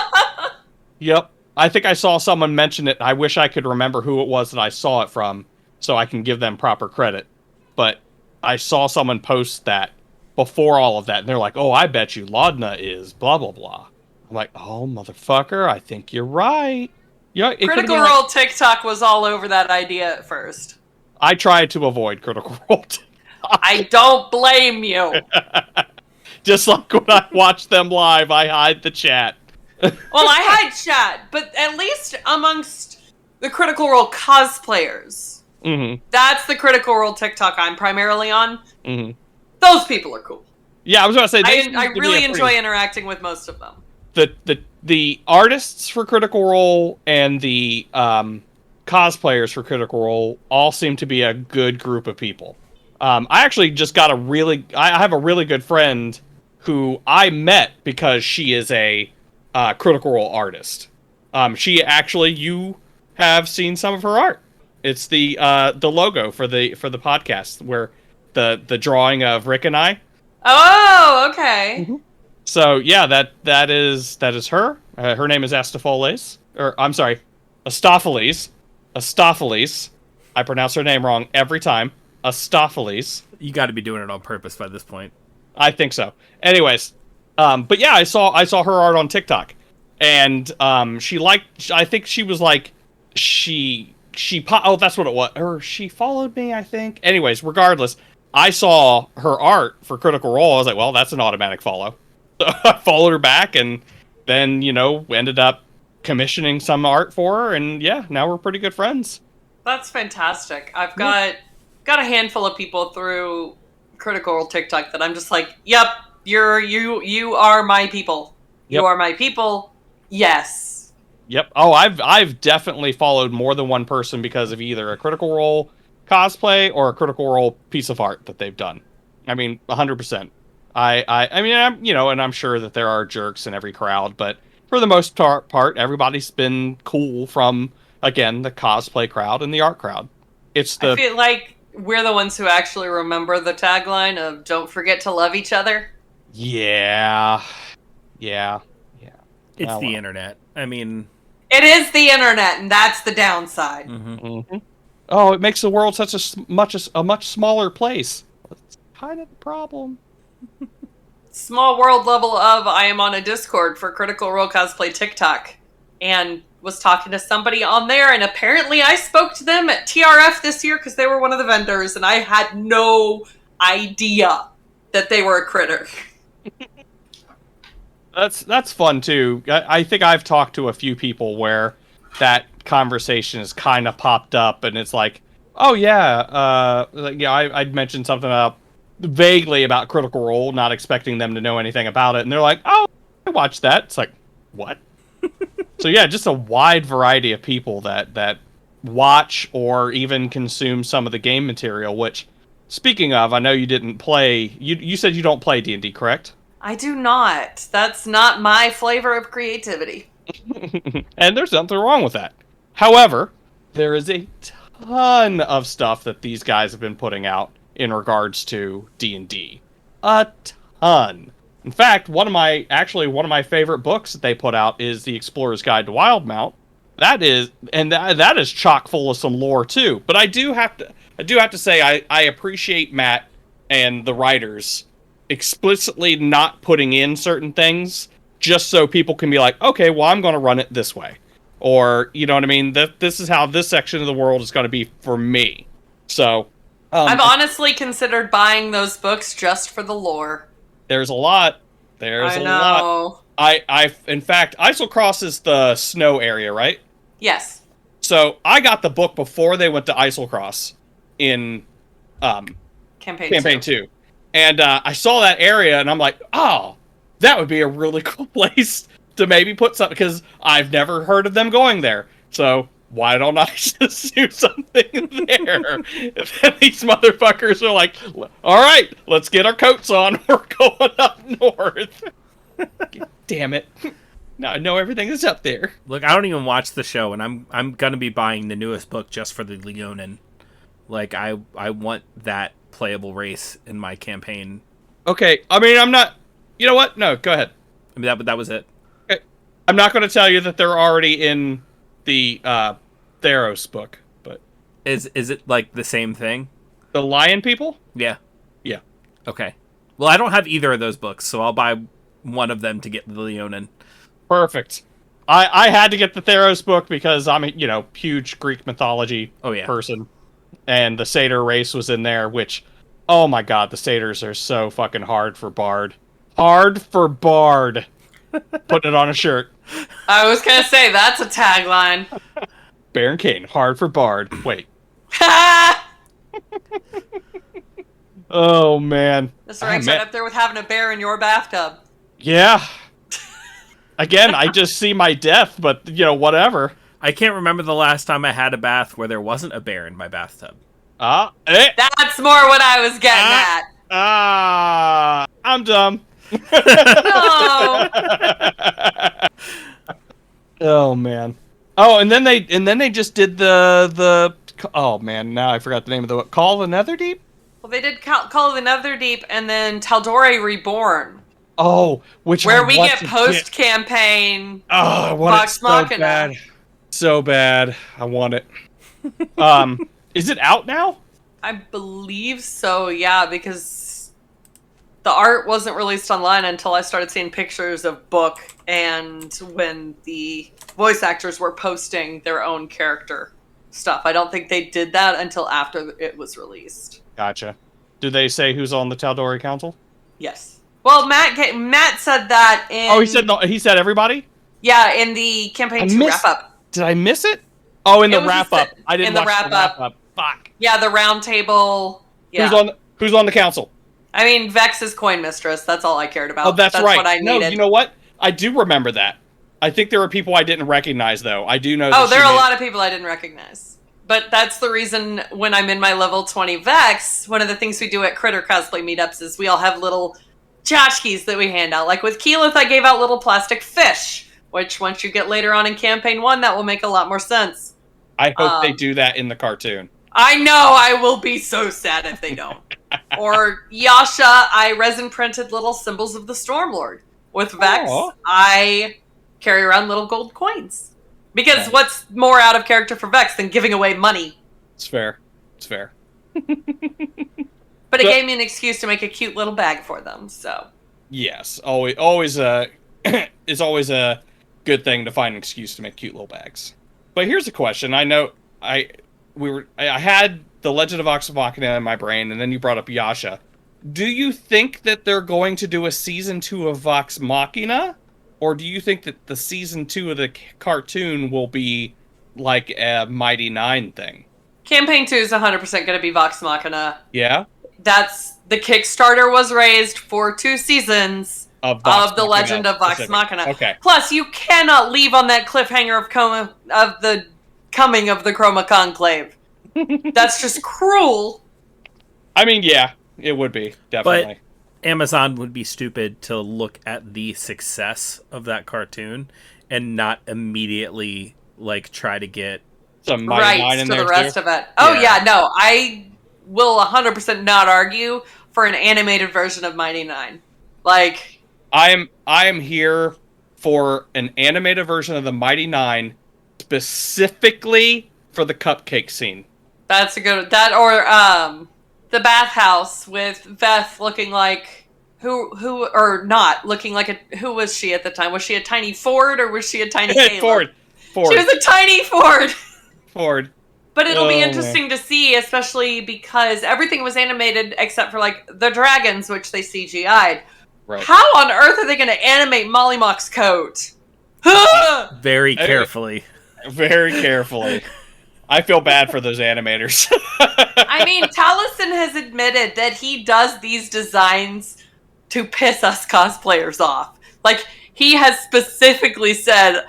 Yep. I think I saw someone mention it. I wish I could remember who it was that I saw it from so I can give them proper credit. But I saw someone post that before all of that, and they're like, "Oh, I bet you Laudna is blah, blah, blah." I'm like, "Oh, motherfucker, I think you're right." Yeah, Critical Role TikTok was all over that idea at first. I tried to avoid Critical Role TikTok. I don't blame you. Just like when I watch them live, I hide the chat. Well, I hide chat, but at least amongst the Critical Role cosplayers, that's the Critical Role TikTok I'm primarily on. Those people are cool. Yeah, I was going to say, I really enjoy interacting with most of them. The artists for Critical Role and the cosplayers for Critical Role all seem to be a good group of people. I actually just got I have a really good friend who I met because she is a Critical Role artist. She actually, you have seen some of her art. It's the logo for the podcast where the drawing of Rick and I. Oh, okay. So yeah, that is her. Her name is Astophiles, or I'm sorry, Astophiles. Astophiles. I pronounce her name wrong every time. Astophiles. You got to be doing it on purpose by this point. I think so. Anyways, but yeah, I saw her art on TikTok, and I think she was like, oh, that's what it was, or she followed me, I think. Anyways, regardless, I saw her art for Critical Role. I was like, well, that's an automatic follow. So I followed her back, and then, you know, ended up commissioning some art for her, and yeah, now we're pretty good friends. That's fantastic. I've got a handful of people through Critical Role TikTok that I'm just like, yep, you are my people. You are my people. Yes. Yep. Oh, I've definitely followed more than one person because of either a Critical Role cosplay or a Critical Role piece of art that they've done. I mean, 100%. I mean, and I'm sure that there are jerks in every crowd, but for the most part, everybody's been cool from, again, the cosplay crowd and the art crowd. I feel like we're the ones who actually remember the tagline of "Don't forget to love each other." Yeah. It's the internet. I mean, it is the internet, and that's the downside. Oh, it makes the world such a much smaller place. That's kind of the problem. Small world level of I am on a Discord for Critical Role Cosplay TikTok, and was talking to somebody on there, and apparently I spoke to them at TRF this year because they were one of the vendors, and I had no idea that they were a critter. That's fun too. I think I've talked to a few people where that conversation has kind of popped up, and it's like, oh yeah, I'd mentioned something vaguely about Critical Role, not expecting them to know anything about it, and they're like, oh, I watched that. It's like, what? So yeah, just a wide variety of people that watch or even consume some of the game material, which, speaking of, I know you didn't play, you said you don't play D&D, correct? I do not. That's not my flavor of creativity. And there's nothing wrong with that. However, there is a ton of stuff that these guys have been putting out in regards to D&D. A ton. In fact, one of my favorite books that they put out is The Explorer's Guide to Wildmount. That is chock full of some lore too. But I do have to say I appreciate Matt and the writers explicitly not putting in certain things just so people can be like, okay, well, I'm going to run it this way. Or, you know what I mean? This is how this section of the world is going to be for me. So, I've honestly considered buying those books just for the lore. there's a lot. There's I a know. lot. In fact, Islecross is the snow area, right? Yes. So I got the book before they went to Islecross in Campaign 2. And I saw that area, and I'm like, oh, that would be a really cool place to maybe put something, because I've never heard of them going there. So why don't I just do something there? And then these motherfuckers are like, all right, let's get our coats on. We're going up north. Damn it. Now I know everything is up there. Look, I don't even watch the show, and I'm gonna be buying the newest book just for the Leonin. Like, I want that playable race in my campaign. Okay, I mean, I'm not... You know what? No, go ahead. I mean, that was it. Okay. I'm not going to tell you that they're already in the Theros book, but... Is it, like, the same thing? The lion people? Yeah. Yeah. Okay. Well, I don't have either of those books, so I'll buy one of them to get the Leonin. Perfect. I had to get the Theros book because I'm a, huge Greek mythology person. And the satyr race was in there, which, oh my god, the satyrs are so fucking hard for Bard. Hard for Bard. Putting it on a shirt. I was gonna say, that's a tagline. Baron Kane, hard for Bard. Wait. Oh, man. This ranks right up there with having a bear in your bathtub. Yeah. Again, I just see my death, but, whatever. I can't remember the last time I had a bath where there wasn't a bear in my bathtub. That's more what I was getting at. I'm dumb. No. Oh man. Oh, and then they just did the oh man, now I forgot the name of the Call of the Netherdeep? Well, they did Call of the Netherdeep and then Tal'Dorei Reborn. Oh, where we get post-campaign Vox Machina. Bad. So bad. I want it. Is it out now? I believe so, yeah, because the art wasn't released online until I started seeing pictures of book and when the voice actors were posting their own character stuff. I don't think they did that until after it was released. Gotcha. Do they say who's on the Tal'Dorei Council? Yes. Well, Matt said that in... Oh, he said everybody? Yeah, in the campaign 2 wrap-up. Did I miss it? Oh, in the wrap-up. I didn't watch the wrap-up. Fuck. Yeah, the round table. Yeah. Who's on the council? I mean, Vex is Coin Mistress. That's all I cared about. Oh, that's right. What I needed. No, you know what? I do remember that. I think there were people I didn't recognize, though. I do know. Oh, there are a lot of people I didn't recognize. But that's the reason when I'm in my level 20 Vex, one of the things we do at Critter Cosplay meetups is we all have little tchotchkes that we hand out. Like with Keyleth, I gave out little plastic fish, which once you get later on in Campaign 1, that will make a lot more sense. I hope they do that in the cartoon. I know, I will be so sad if they don't. Or Yasha, I resin printed little symbols of the Stormlord. With Vex, I carry around little gold coins. Because what's more out of character for Vex than giving away money? It's fair. It's fair. But it gave me an excuse to make a cute little bag for them, so. Yes, always is always a good thing to find an excuse to make cute little bags. But here's a question. I know I had the Legend of Vox Machina in my brain, and then you brought up Yasha. Do you think that they're going to do a season 2 of Vox Machina? Or do you think that the season 2 of the cartoon will be like a Mighty Nine thing? Campaign 2 is 100% going to be Vox Machina. Yeah? That's the Kickstarter was raised for 2 seasons of the Legend of Vox Machina. Okay. Plus, you cannot leave on that cliffhanger of the coming of the Chroma Conclave. That's just cruel. I mean, yeah, it would be, definitely. But Amazon would be stupid to look at the success of that cartoon and not immediately try to get some Mighty Nine in to there the rest too. of it. Oh yeah, no, I will 100% not argue for an animated version of Mighty Nine. I am here for an animated version of the Mighty Nine, specifically for the cupcake scene. That's a good... That or, the bathhouse with Beth looking like who or not looking like a who was she at the time? Was she a tiny Ford or was she a tiny Caleb? Ford. She was a tiny Ford. Ford. But it'll be man. interesting to see, especially because everything was animated except for like the dragons, which they CGI'd. Right. How on earth are they going to animate Molly Mock's coat? Very carefully. Very carefully. I feel bad for those animators. I mean, Taliesin has admitted that he does these designs to piss us cosplayers off. Like, he has specifically said,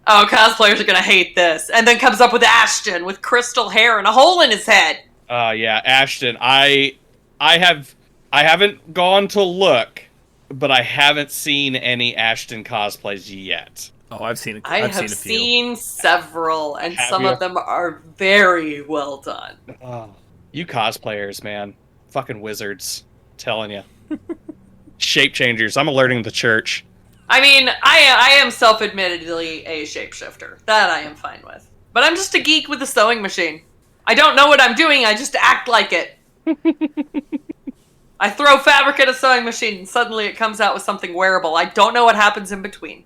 oh, cosplayers are going to hate this. And then comes up with Ashton with crystal hair and a hole in his head. Yeah, Ashton. I haven't gone to look, but I haven't seen any Ashton cosplays yet. Oh, I've seen it. I have seen several, and some of them are very well done. Oh, you cosplayers, man. Fucking wizards. I'm telling you. Shape changers. I'm alerting the church. I mean, I am self-admittedly a shapeshifter. That I am fine with. But I'm just a geek with a sewing machine. I don't know what I'm doing, I just act like it. I throw fabric at a sewing machine, and suddenly it comes out with something wearable. I don't know what happens in between.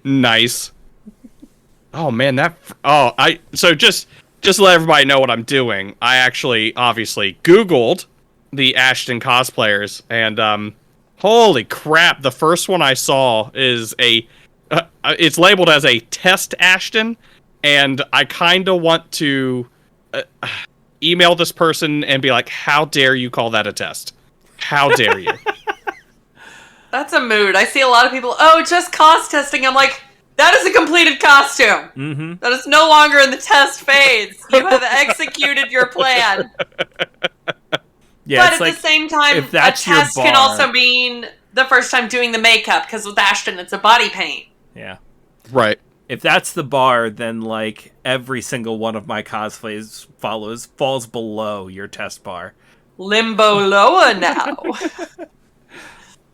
Nice. Oh man, so just to let everybody know what I'm doing. I actually obviously Googled the Ashton cosplayers, and holy crap, the first one I saw is it's labeled as a test Ashton, and I kind of want to email this person and be like, how dare you call that a test? How dare you? That's a mood. I see a lot of people, just cost testing. I'm like, that is a completed costume. Mm-hmm. That is no longer in the test phase. You have executed your plan. Yeah, but at the same time, if that's a test your can bar, also mean the first time doing the makeup, because with Ashton, it's a body paint. Yeah. Right. If that's the bar, then like every single one of my cosplays falls below your test bar. Limbo Loa now.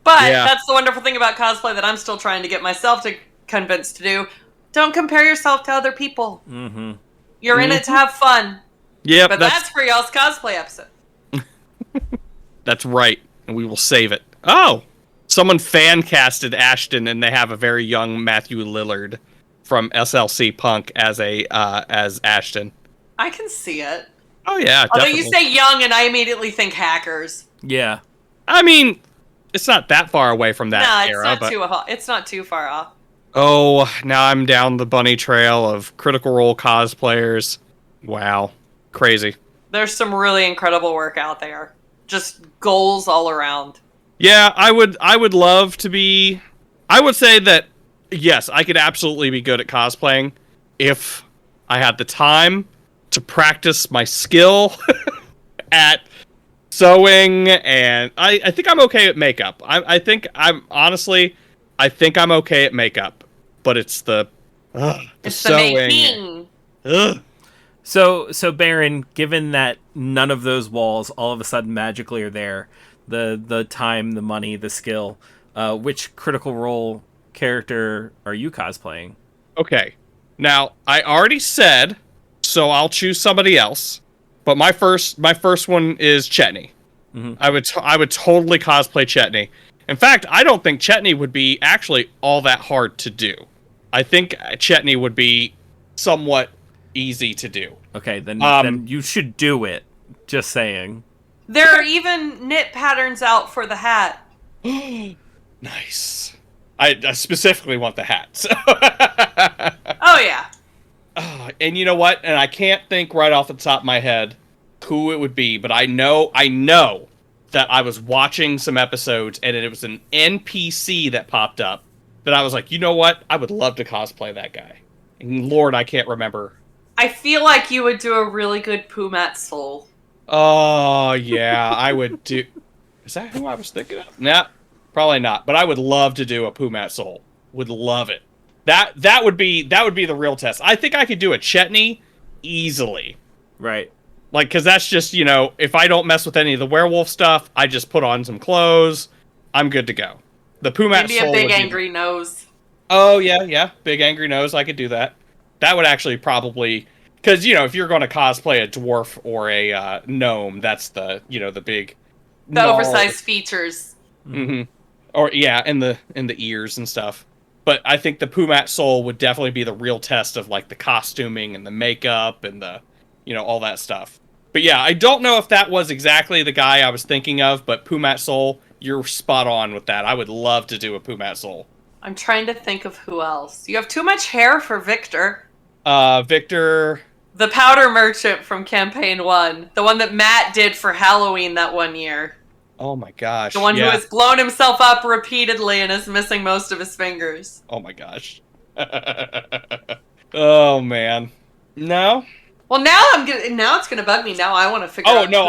But Yeah. that's the wonderful thing about cosplay that I'm still trying to get myself to convince to do. Don't compare yourself to other people. Mm-hmm. You're in it to have fun. Yeah, But that's for y'all's cosplay episode. That's right, and we will save it. Oh, someone fan casted Ashton, and they have a very young Matthew Lillard from SLC Punk as Ashton. I can see it. Oh yeah, Although definitely. you say young, and I immediately think hackers. Yeah. I mean, it's not that far away from that No, era, it's not too far off. Oh, now I'm down the bunny trail of Critical Role cosplayers. Wow, crazy. There's some really incredible work out there. Just goals all around. Yeah, I would love to be. I would say that yes, I could absolutely be good at cosplaying if I had the time to practice my skill at sewing, and I think I'm okay at makeup. I think I'm okay at makeup, but it's the sewing. The making. Ugh. So Baron, given that none of those walls all of a sudden magically are there, the time, the money, the skill, which Critical Role character are you cosplaying? Okay, now I already said, so I'll choose somebody else. But my first one is Chetney. Mm-hmm. I would totally cosplay Chetney. In fact, I don't think Chetney would be actually all that hard to do. I think Chetney would be somewhat easy to do. Okay, then you should do it. Just saying. There are even knit patterns out for the hat. Nice. I specifically want the hat. So. Oh, yeah. And you know what? And I can't think right off the top of my head who it would be, but I know that I was watching some episodes and it was an NPC that popped up that I was like, you know what? I would love to cosplay that guy. And Lord, I can't remember. I feel like you would do a really good Pumat Soul. Oh, yeah, I would do... Is that who I was thinking of? Nah, probably not. But I would love to do a Pumat Soul. Would love it. That would be the real test. I think I could do a Chetney easily. Right. Like, because that's just, if I don't mess with any of the werewolf stuff, I just put on some clothes, I'm good to go. The Pumat Maybe Soul a big would be... angry nose. Oh, yeah, big angry nose, I could do that. That would actually probably... Because, if you're going to cosplay a dwarf or a gnome, that's the big... The oversized features. Mm-hmm. Or yeah, in the ears and stuff. But I think the Pumat Soul would definitely be the real test of like the costuming and the makeup and the, all that stuff. But yeah, I don't know if that was exactly the guy I was thinking of, but Pumat Soul, you're spot on with that. I would love to do a Pumat Soul. I'm trying to think of who else. You have too much hair for Victor. Victor. The powder merchant from campaign 1. The one that Matt did for Halloween that one year. Oh my gosh. The one who has blown himself up repeatedly and is missing most of his fingers. Oh my gosh. Oh man. No? Well, now it's gonna bug me. Now I want to figure out. Oh no,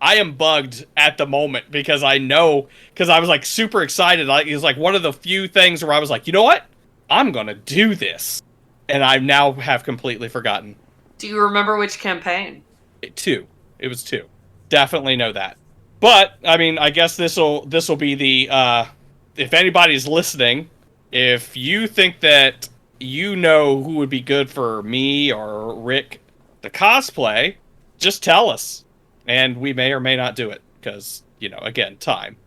I am bugged at the moment because I was like super excited. It was like one of the few things where I was like, you know what? I'm gonna do this. And I now have completely forgotten. Do you remember which campaign? 2. It was 2. Definitely know that. But I mean, I guess this'll be the if anybody's listening, if you think that who would be good for me or Rick to cosplay, just tell us, and we may or may not do it because again, time.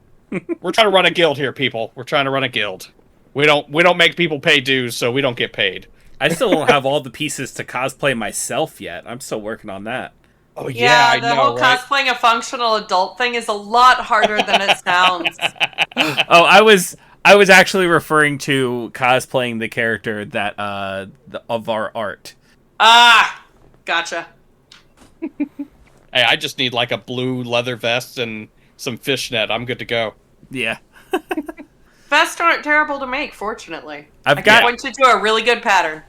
We're trying to run a guild here, people. We're trying to run a guild. We don't make people pay dues, so we don't get paid. I still don't have all the pieces to cosplay myself yet. I'm still working on that. Oh yeah, I know, the whole right? cosplaying a functional adult thing is a lot harder than it sounds. Oh, I was actually referring to cosplaying the character that of our art. Ah, gotcha. Hey, I just need like a blue leather vest and some fishnet. I'm good to go. Yeah. Vests aren't terrible to make, fortunately. I'm going to do a really good pattern.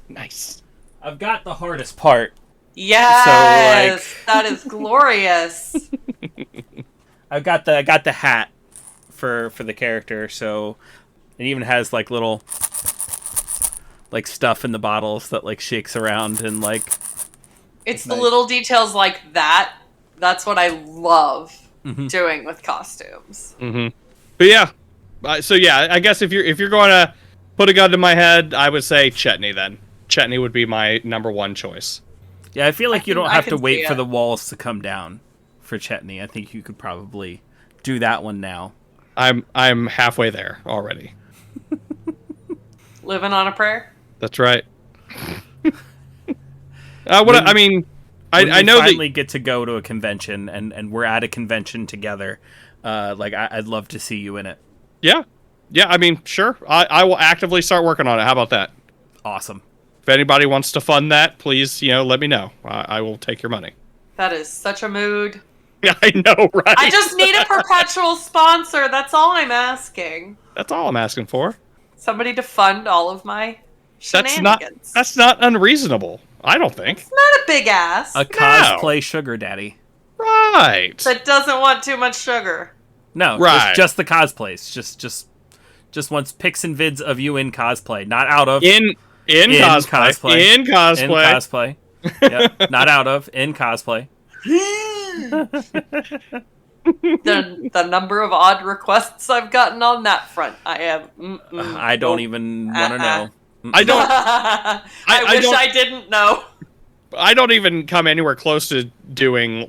Nice. I've got the hardest part. Yes, so, that is glorious. I got the hat for the character, so it even has like little like stuff in the bottles that like shakes around and like. It's the little details like that. That's what I love doing with costumes. Mm-hmm. But yeah, so yeah, I guess if you're going to put a gun to my head, I would say Chetney. Then Chetney would be my number 1 choice. Yeah, I feel like you don't have to wait for the walls to come down for Chetney. I think you could probably do that one now. I'm halfway there already. Living on a prayer? That's right. I know that finally get to go to a convention and we're at a convention together. I'd love to see you in it. Yeah. I mean, sure. I will actively start working on it. How about that? Awesome. If anybody wants to fund that, please, let me know. I will take your money. That is such a mood. I know, right? I just need a perpetual sponsor. That's all I'm asking. That's all I'm asking for. Somebody to fund all of my shenanigans. That's not unreasonable. I don't think. It's not a big ass. A cosplay sugar daddy. Right. That doesn't want too much sugar. No, right. Just the cosplays. Just wants pics and vids of you in cosplay, not out of. In cosplay. In cosplay. Yep, not out of. In cosplay. The number of odd requests I've gotten on that front, I have. I don't even want to know. I don't. I wish I didn't know. I don't even come anywhere close to doing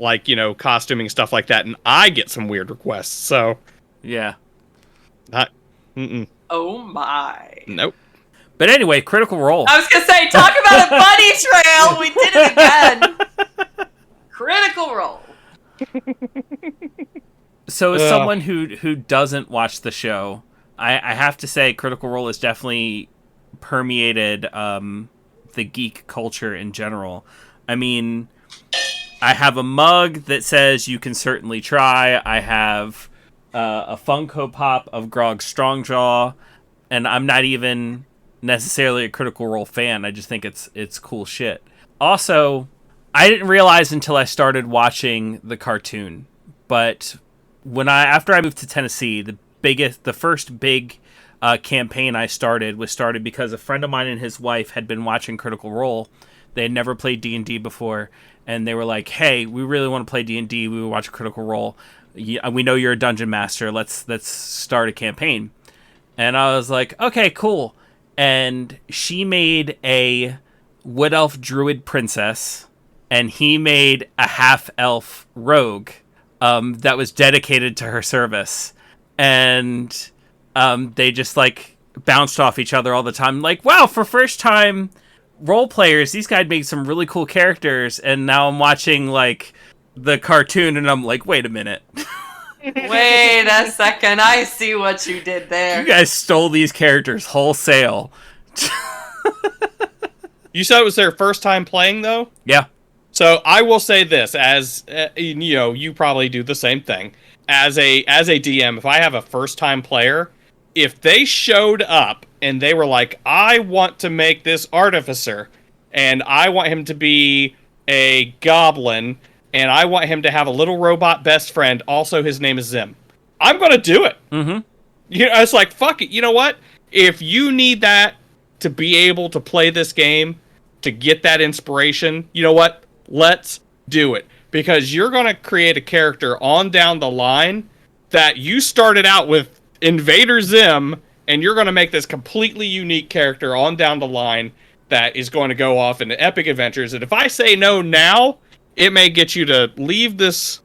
costuming stuff like that, and I get some weird requests. So yeah, not. Oh my. Nope. But anyway, Critical Role. I was gonna say, talk about a bunny trail. We did it again. Critical Role. So as someone who doesn't watch the show, I have to say Critical Role has definitely permeated the geek culture in general. I mean, I have a mug that says you can certainly try. I have a Funko Pop of Grog Strongjaw, and I'm not even necessarily a Critical Role fan. I just think it's cool shit. Also, I didn't realize until I started watching the cartoon, but after I moved to Tennessee, the first big campaign I started because a friend of mine and his wife had been watching Critical Role. They had never played D&D before, and they were like, "Hey, we really want to play D&D. We would watch Critical Role. We know you're a dungeon master. Let's start a campaign." And I was like, "Okay, cool." And she made a wood elf druid princess, and he made a half elf rogue that was dedicated to her service. and they just like bounced off each other all the time. Like, wow, for first time role players, these guys made some really cool characters, and now I'm watching like the cartoon, and I'm like, wait a minute. Wait a second, I see what you did there. You guys stole these characters wholesale. You said it was their first time playing, though? Yeah. So I will say this, as you know, you probably do the same thing. As a DM, if I have a first-time player, if they showed up and they were like, I want to make this artificer, and I want him to be a goblin, and I want him to have a little robot best friend, also his name is Zim, I'm going to do it. Mm-hmm. You know, it's like, fuck it. You know what? If you need that to be able to play this game, to get that inspiration, you know what? Let's do it. Because you're going to create a character on down the line that you started out with Invader Zim, and you're going to make this completely unique character on down the line that is going to go off into epic adventures. And if I say no now, it may get you to leave this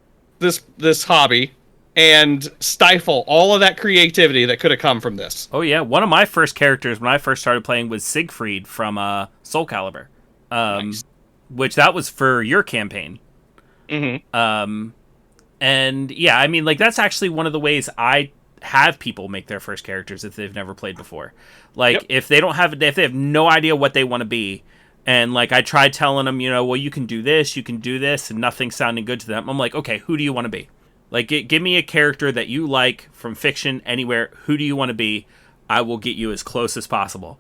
hobby and stifle all of that creativity that could have come from this. Oh yeah, one of my first characters when I first started playing was Siegfried from Soul Calibur, Nice. which that was for your campaign. Mm-hmm. And yeah, I mean, like that's actually one of the ways I have people make their first characters if they've never played before. Like Yep. if they have no idea what they want to be, and like I tried telling them, you know, well, you can do this, and nothing's sounding good to them. I'm like, okay, who do you want to be? Like, give me a character that you like from fiction, anywhere. Who do you want to be? I will get you as close as possible.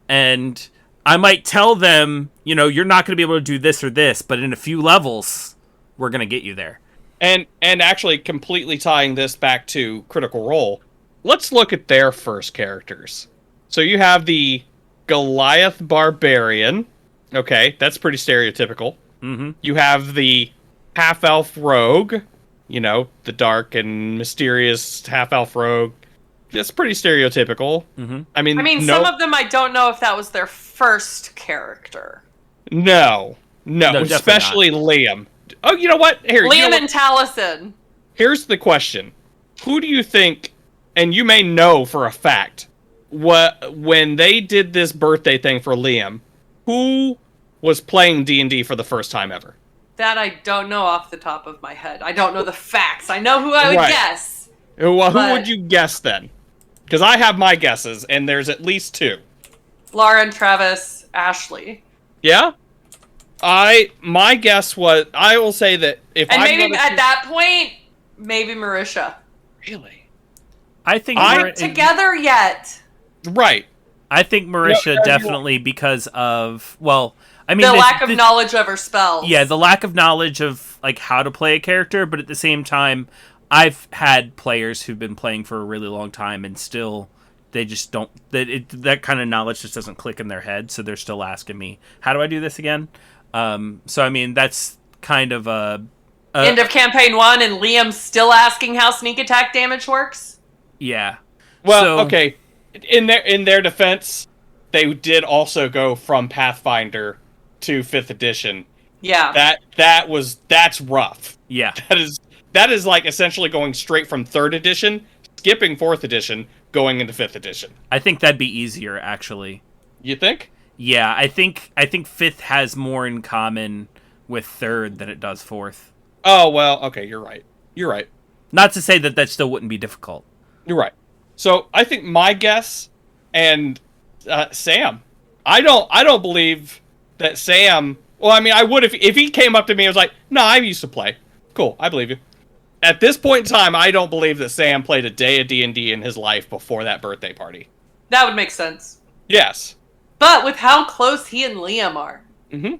And I might tell them, you know, you're not going to be able to do this or this, but in a few levels, we're going to get you there. And actually completely tying this back to Critical Role, let's look at their first characters. So you have the Goliath Barbarian. Okay, that's pretty stereotypical. Mm-hmm. You have the Half-Elf Rogue. You know, the dark and mysterious half-elf rogue. That's pretty stereotypical. Mm-hmm. I mean, Some of them I don't know if that was their first character. No, definitely especially Liam. Oh, you know what? Liam and Taliesin. Here's the question: who do you think? And you may know for a fact, when they did this birthday thing for Liam, who was playing D&D for the first time ever? That I don't know off the top of my head. I don't know the facts. I know who I would Right. guess. Well, who But- would you guess then? Because I have my guesses, and there's at least two. Lauren, Travis, Ashley. Yeah? My guess was, I will say that if And I'm maybe gonna at choose- that point, maybe Marisha. Really? I think Together yet. Right. I think Marisha No, definitely because of, well, I mean, The lack of knowledge of her spells. Yeah, the lack of knowledge of like how to play a character, but at the same time, I've had players who've been playing for a really long time and still they just don't that kind of knowledge just doesn't click in their head, so they're still asking me, "How do I do this again?" So I mean, that's kind of a End of campaign 1 and Liam still asking how sneak attack damage works. yeah. Well, So- okay. In their defense, they did also go from Pathfinder to 5th edition. Yeah. That's rough. Yeah. That is like essentially going straight from 3rd edition, skipping 4th edition, going into 5th edition. I think that'd be easier actually. You think? Yeah, I think 5th has more in common with 3rd than it does 4th. Oh, well, okay, you're right. Not to say that still wouldn't be difficult. You're right. So I think my guess and Sam. I don't believe that Sam. Well, I mean, I would if he came up to me and was like, "No, I used to play." Cool, I believe you. At this point in time, I don't believe that Sam played a day of D&D in his life before that birthday party. That would make sense. Yes. But with how close he and Liam are, Mm-hmm.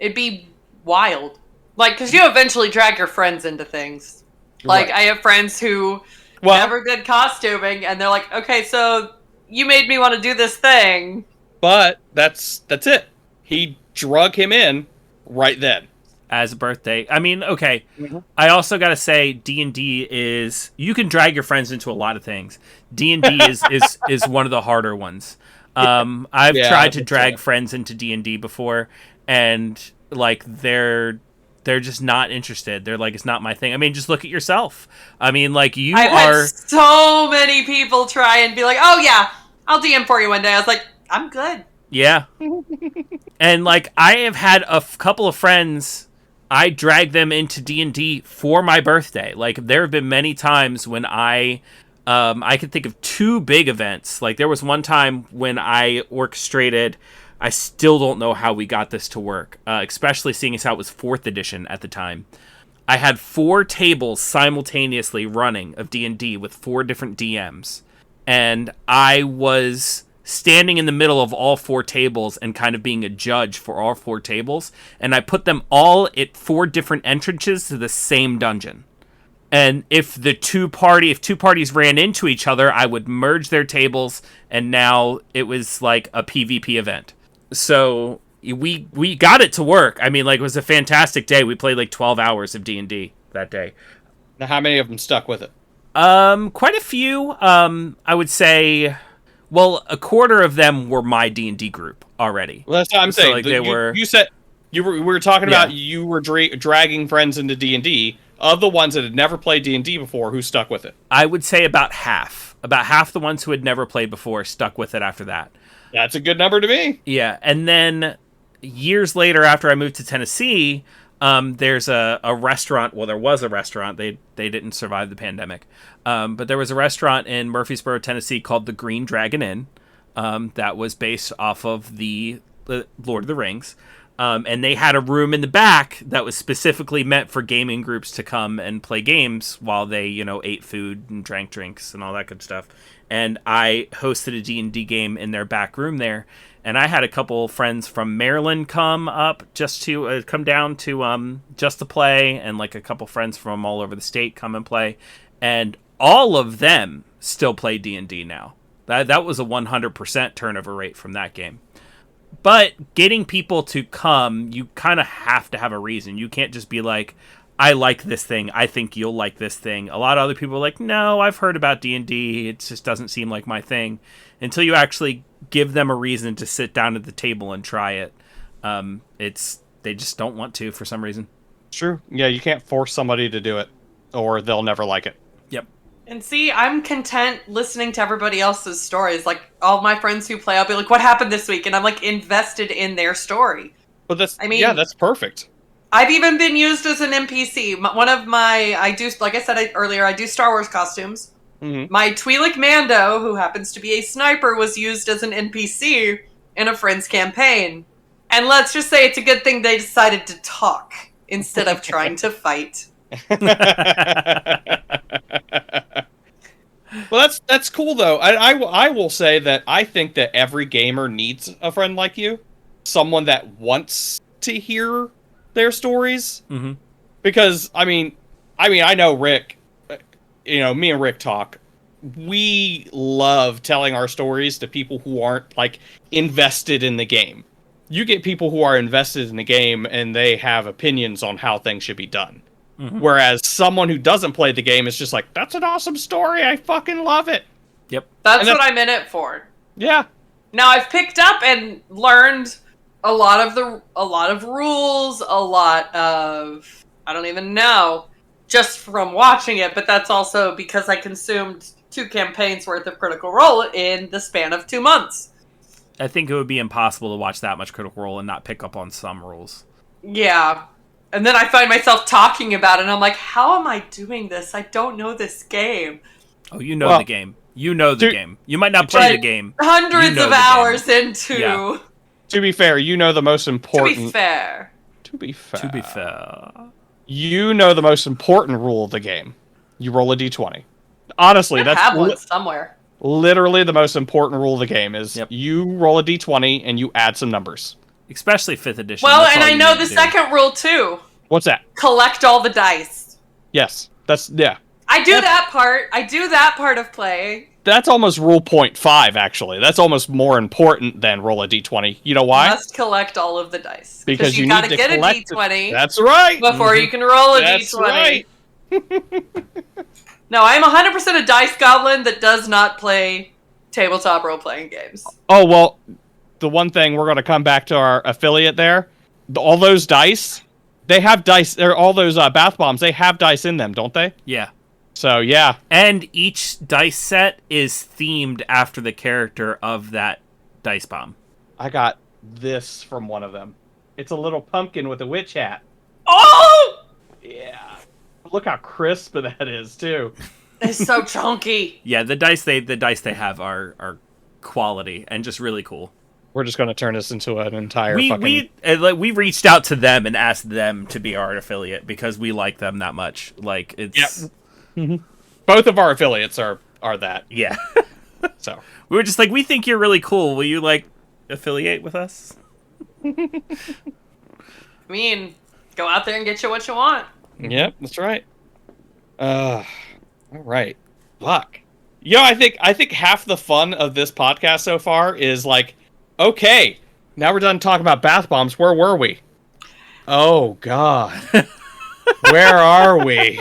it'd be wild. Like, because you eventually drag your friends into things. Like, Right. I have friends who never did costuming, and they're like, okay, so you made me want to do this thing. But that's it. He drug him in right then. As a birthday. I mean, okay. Mm-hmm. I also got to say D&D is you can drag your friends into a lot of things. D&D is one of the harder ones. I've Yeah, tried to that's drag right. friends into D&D before and like they're They're just not interested. They're like, it's not my thing. I mean, just look at yourself. I mean, like, I've had so many people try and be like, oh yeah, I'll DM for you one day. I was like, I'm good. Yeah. And, like, I have had a couple of friends, I dragged them into D&D for my birthday. Like, there have been many times when I can think of 2 big events. Like, there was one time when I orchestrated, I still don't know how we got this to work, especially seeing as how it was 4th edition at the time. I had 4 tables simultaneously running of D&D with 4 different DMs. And I was standing in the middle of all 4 tables and kind of being a judge for all 4 tables. And I put them all at 4 different entrances to the same dungeon. And if two parties ran into each other, I would merge their tables, and now it was like a PvP event. So we got it to work. I mean, like, it was a fantastic day. We played like 12 hours of D&D that day. Now, how many of them stuck with it? Quite a few. I would say, well, a quarter of them were my D&D group already. Well, that's what I'm saying. Like, you said we were talking about you were dragging friends into D&D. Of the ones that had never played D&D before, who stuck with it? I would say about half. About half the ones who had never played before stuck with it after that. That's a good number to me. Yeah, and then years later, after I moved to Tennessee, there's a restaurant. Well, there was a restaurant. They didn't survive the pandemic. But there was a restaurant in Murfreesboro, Tennessee called the Green Dragon Inn that was based off of the Lord of the Rings. And they had a room in the back that was specifically meant for gaming groups to come and play games while they, ate food and drank drinks and all that good stuff. And I hosted a D&D game in their back room there. And I had a couple friends from Maryland come up just to come down to just to play, and like a couple friends from all over the state come and play. And all of them still play D&D now. That was a 100% turnover rate from that game. But getting people to come, you kind of have to have a reason. You can't just be like, I like this thing, I think you'll like this thing. A lot of other people are like, no, I've heard about D&D, it just doesn't seem like my thing. Until you actually give them a reason to sit down at the table and try it, they just don't want to for some reason. True. Yeah, you can't force somebody to do it, or they'll never like it. Yep. And see, I'm content listening to everybody else's stories. Like, all my friends who play, I'll be like, what happened this week? And I'm, like, invested in their story. But that's perfect. I've even been used as an NPC. One of my, like I said earlier, I do Star Wars costumes. Mm-hmm. My Twi'lek Mando, who happens to be a sniper, was used as an NPC in a friend's campaign. And let's just say it's a good thing they decided to talk instead of trying to fight. Well, that's cool though. I will say that I think that every gamer needs a friend like you, someone that wants to hear their stories. Mm-hmm. Because I mean, I know Rick. Me and Rick talk. We love telling our stories to people who aren't like invested in the game. You get people who are invested in the game and they have opinions on how things should be done. Mm-hmm. Whereas someone who doesn't play the game is just like, that's an awesome story. I fucking love it. Yep. That's what I'm in it for. Yeah. Now I've picked up and learned a lot of rules, a lot of, I don't even know, just from watching it, but that's also because I consumed 2 campaigns worth of Critical Role in the span of 2 months. I think it would be impossible to watch that much Critical Role and not pick up on some rules. Yeah. And then I find myself talking about it, and I'm like, how am I doing this? I don't know this game. Oh, the game. You know the game. You might not play the game. Hundreds of hours into... Yeah. To be fair, you know the most important... To be fair. You know the most important rule of the game. You roll a d20. Honestly, that's... have one somewhere. Literally the most important rule of the game is you roll a d20 and you add some numbers. Especially 5th edition. Well, and I know the second rule, too. What's that? Collect all the dice. Yes. I do that part. I do that part of play. That's almost rule 0.5, actually. That's almost more important than roll a d20. You know why? You must collect all of the dice. Because you gotta need to get a d20. That's right. Before you can roll a That's d20. Right. No, I'm 100% a dice goblin that does not play tabletop role-playing games. Oh, well, the one thing, we're going to come back to our affiliate there. All those dice, they have dice. Or all those bath bombs. They have dice in them, don't they? Yeah. So yeah. And each dice set is themed after the character of that dice bomb. I got this from one of them. It's a little pumpkin with a witch hat. Oh! Yeah. Look how crisp that is too. It's so chunky. Yeah, the dice they have are quality and just really cool. We're just going to turn this into an entire We reached out to them and asked them to be our affiliate because we like them that much. Like it's Yep. Mm-hmm. Both of our affiliates are that. Yeah. So we were just like, we think you're really cool. Will you like affiliate with us? I mean, go out there and get you what you want. Yep, that's right. All right. Fuck. I think half the fun of this podcast so far is like, okay, now we're done talking about bath bombs. Where were we? Oh God. Where are we?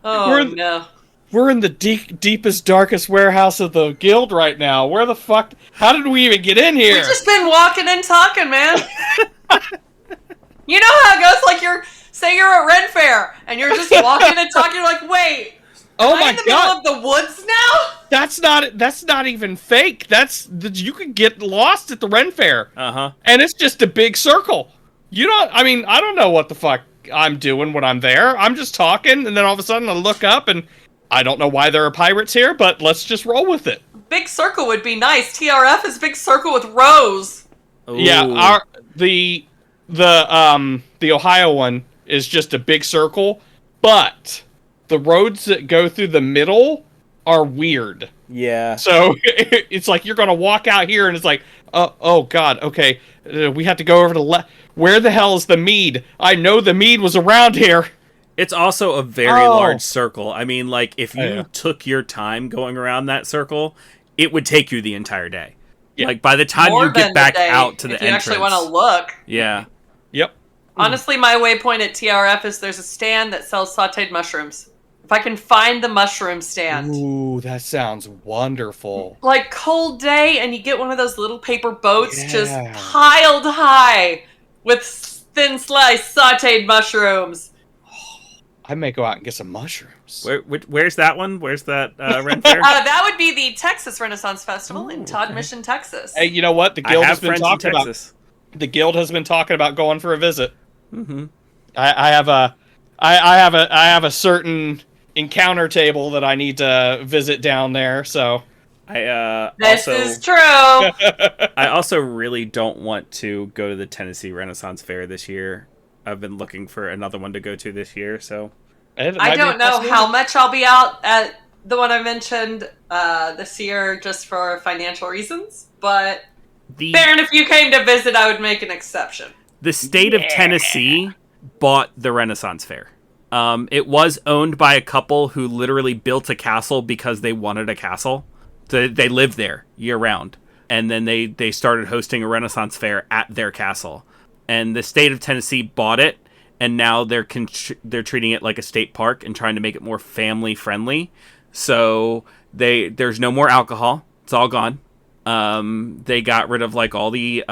Oh no. We're in the deepest, darkest warehouse of the guild right now. Where the fuck? How did we even get in here? We've just been walking and talking, man. You know how it goes? Like say you're at Ren Fair and you're just walking and talking. You're like, wait. Oh am I my in the God. middle of the woods now? That's not even fake. You could get lost at the Ren Fair. Uh-huh. And it's just a big circle. I don't know what the fuck I'm doing when I'm there. I'm just talking, and then all of a sudden I look up, and I don't know why there are pirates here, but let's just roll with it. Big circle would be nice. TRF is big circle with rows. Ooh. Yeah, the Ohio one is just a big circle, but the roads that go through the middle are weird. Yeah. So it's like you're gonna walk out here, and it's like, oh God, okay, we have to go over to left. Where the hell is the mead? I know the mead was around here. It's also a very large circle. I mean, like, if you Yeah. took your time going around that circle, it would take you the entire day. Yeah. Like, by the time More you get than back the day, out to the if you entrance. actually want to look. Yeah. Yep. Honestly, my waypoint at TRF is there's a stand that sells sauteed mushrooms. If I can find the mushroom stand. Ooh, that sounds wonderful. Like cold day and you get one of those little paper boats just Yeah. piled high with thin sliced sauteed mushrooms. I may go out and get some mushrooms. Where's that one? Where's that Ren Fair? That would be the Texas Renaissance Festival in Todd okay. Mission, Texas. Hey, you know what? The I guild have has been friends in talking about. Texas. The guild has been talking about going for a visit. Mm-hmm. I have a certain encounter table that I need to visit down there. So This is true. I also really don't want to go to the Tennessee Renaissance Fair this year. I've been looking for another one to go to this year, so I don't know how much I'll be out at the one I mentioned this year just for financial reasons, but Baron, if you came to visit, I would make an exception. The state of Tennessee bought the Renaissance Fair. It was owned by a couple who literally built a castle because they wanted a castle. They lived there year-round. And then they started hosting a Renaissance Fair at their castle. And the state of Tennessee bought it, and now they're treating it like a state park and trying to make it more family-friendly. So there's no more alcohol. It's all gone. They got rid of like all the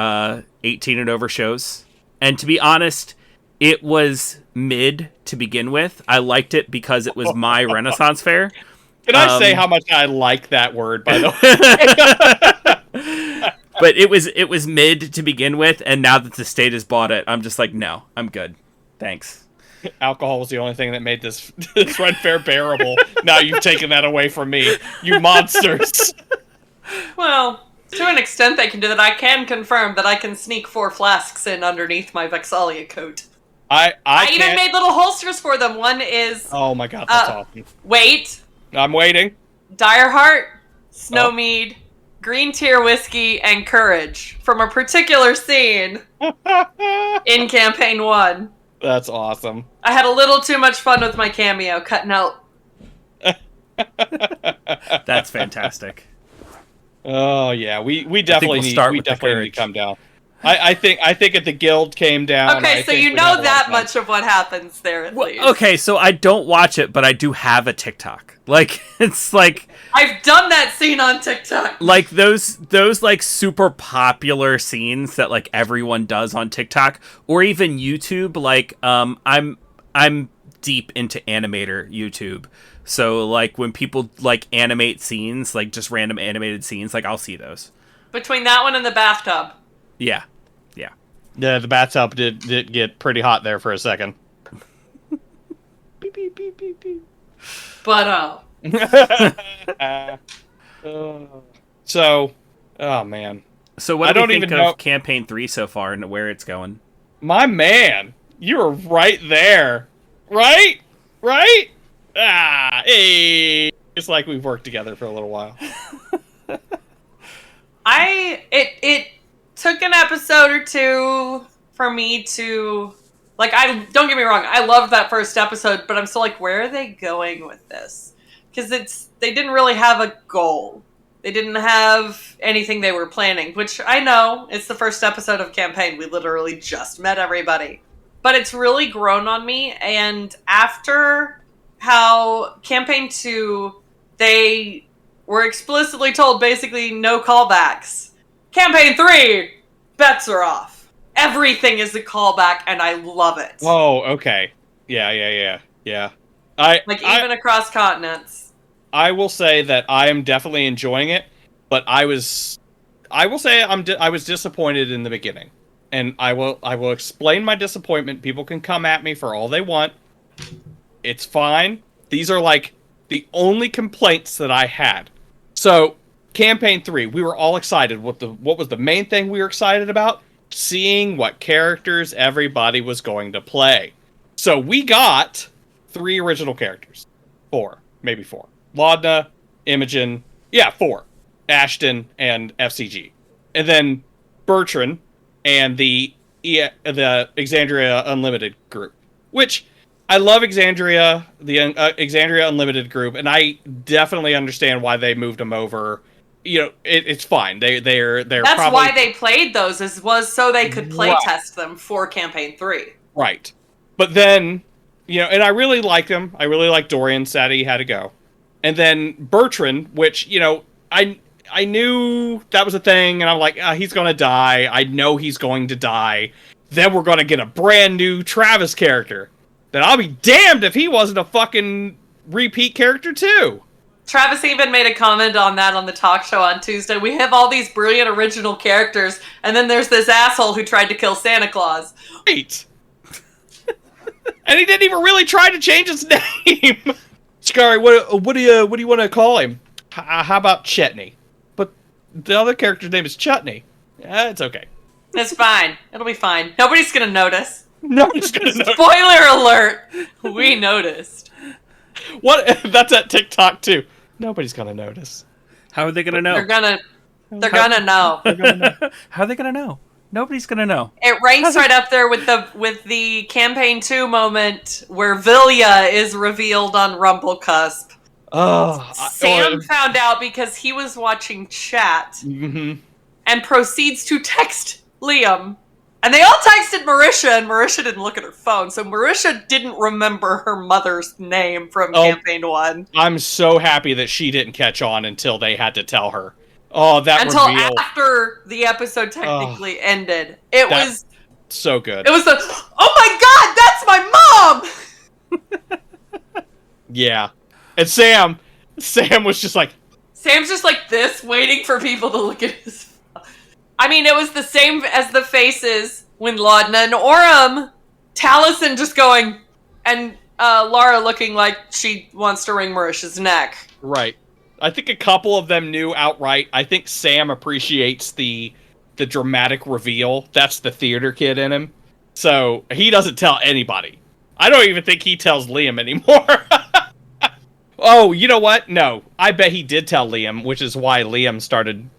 18 and over shows. And to be honest, it was mid to begin with. I liked it because it was my Renaissance Fair. Can I say how much I like that word, by the way? But it was mid to begin with, and now that the state has bought it, I'm just like, no, I'm good. Thanks. Alcohol was the only thing that made this Ren Fair bearable. Now you've taken that away from me, you monsters. Well, to an extent they can do that. I can confirm that I can sneak 4 flasks in underneath my Vexalia coat. I even can't- made little holsters for them. One is... Oh my God, that's awesome. Wait. I'm waiting. Direheart, Snowmead, Green Tier Whiskey, and Courage from a particular scene in Campaign 1. That's awesome. I had a little too much fun with my cameo, cutting out... That's fantastic. Oh yeah, we definitely we'll start need with the to courage. come down. I think if the guild came down. Okay, I so think you we'd know have a lot that of fun. much of what happens there at least. Okay, so I don't watch it, but I do have a TikTok. Like, it's like I've done that scene on TikTok. like those like super popular scenes that like everyone does on TikTok or even YouTube. Like, I'm deep into animator YouTube. So like when people like animate scenes, like just random animated scenes, like I'll see those. Between that one and the bathtub. Yeah. Yeah, the bathtub did get pretty hot there for a second. Beep, beep, beep, beep, beep. But, So, oh man. So what I do don't we think even of know- campaign 3 so far and where it's going? My man, you were right there. Right? Right? Ah, hey. It's like we've worked together for a little while. it took an episode or two for me to, like, don't get me wrong, I loved that first episode, but I'm still like, where are they going with this? Because they didn't really have a goal. They didn't have anything they were planning, which I know, it's the first episode of campaign. We literally just met everybody. But it's really grown on me, and after how campaign 2, they were explicitly told basically no callbacks. Campaign 3, bets are off. Everything is a callback, and I love it. Oh, okay. Yeah. Even across continents. I will say that I am definitely enjoying it, but I will say I was disappointed in the beginning, and I will explain my disappointment. People can come at me for all they want. It's fine. These are like the only complaints that I had. So, campaign 3, we were all excited. What was the main thing we were excited about? Seeing what characters everybody was going to play. So we got 3 original characters. 4, maybe 4. Laudna, Imogen, 4. Ashton and FCG. And then Bertrand and the Exandria Unlimited group. Which, I love Exandria, the Exandria Unlimited group, and I definitely understand why they moved them over. You know, it's fine. They're That's probably, why they played those, was so they could play Right. test them for campaign 3. right. But then, you know, and I really like him. I really like Dorian. Sad he had to go. And then Bertrand, which, you know, I knew that was a thing, and I'm like, he's gonna die. I know he's going to die. Then we're gonna get a brand new Travis character. Then I'll be damned if he wasn't a fucking repeat character too. Travis even made a comment on that on the talk show on Tuesday. We have all these brilliant original characters, and then there's this asshole who tried to kill Santa Claus. Right. And he didn't even really try to change his name. Shikari, what do you want to call him? How about Chetney? But the other character's name is Chutney. It's okay. It's fine. It'll be fine. Nobody's gonna notice. Nobody's gonna know. Spoiler alert! We noticed. What? That's at TikTok too. Nobody's gonna notice. How are they gonna know? They're gonna know. How are they gonna know? Nobody's gonna know. It ranks right up there with the campaign 2 moment where Vilya is revealed on Rumplecusp. Oh, Sam found out because he was watching chat and proceeds to text Liam. And they all texted Marisha, and Marisha didn't look at her phone, so Marisha didn't remember her mother's name from campaign 1. I'm so happy that she didn't catch on until they had to tell her. Oh, that Until reveal. After the episode technically ended. It was so good. It was the, oh my god, that's my mom! Yeah. And Sam was just like... Sam's just like this, waiting for people to look at his phone. I mean, it was the same as the faces when Laudna and Orem, Taliesin just going, and Lara looking like she wants to wring Marisha's neck. Right. I think a couple of them knew outright. I think Sam appreciates the dramatic reveal. That's the theater kid in him. So he doesn't tell anybody. I don't even think he tells Liam anymore. Oh, you know what? No. I bet he did tell Liam, which is why Liam started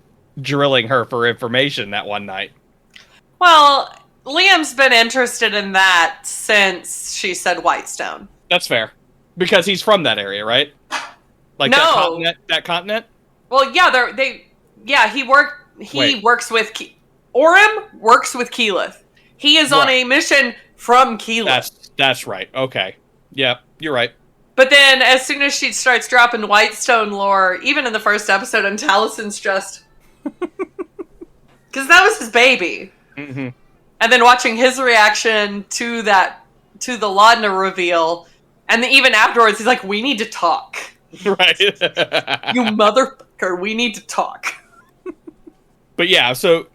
drilling her for information that one night. Well, Liam's been interested in that since she said Whitestone. That's fair. Because he's from that area, right? Like No. that continent? Well, yeah, he works with Orym works with Keyleth. He is on Right. a mission from Keyleth. That's right. Okay. Yep, you're right. But then, as soon as she starts dropping Whitestone lore, even in the first episode, and Talison's just... Because that was his baby. Mm-hmm. And then watching his reaction to the Laudna reveal, and then even afterwards, he's like, we need to talk. Right. You motherfucker, we need to talk. But yeah, so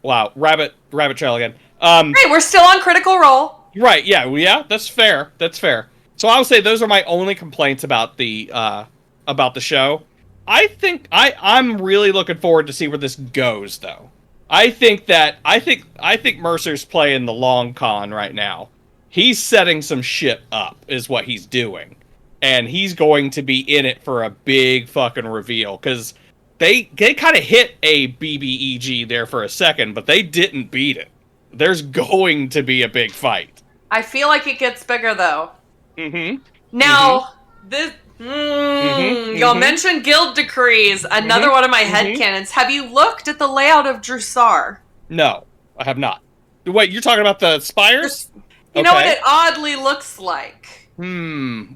wow, rabbit trail again. Hey, we're still on Critical Role. Right, yeah, that's fair. That's fair. So I would say those are my only complaints about the show. I think I'm really looking forward to see where this goes, though. I think Mercer's playing the long con right now. He's setting some shit up, is what he's doing, and he's going to be in it for a big fucking reveal, because they kind of hit a BBEG there for a second, but they didn't beat it. There's going to be a big fight. I feel like it gets bigger, though. Mm-hmm. Now, this... y'all mentioned guild decrees, another one of my headcanons. Have you looked at the layout of Drusar? No, I have not. Wait, you're talking about the spires? You know what it oddly looks like? My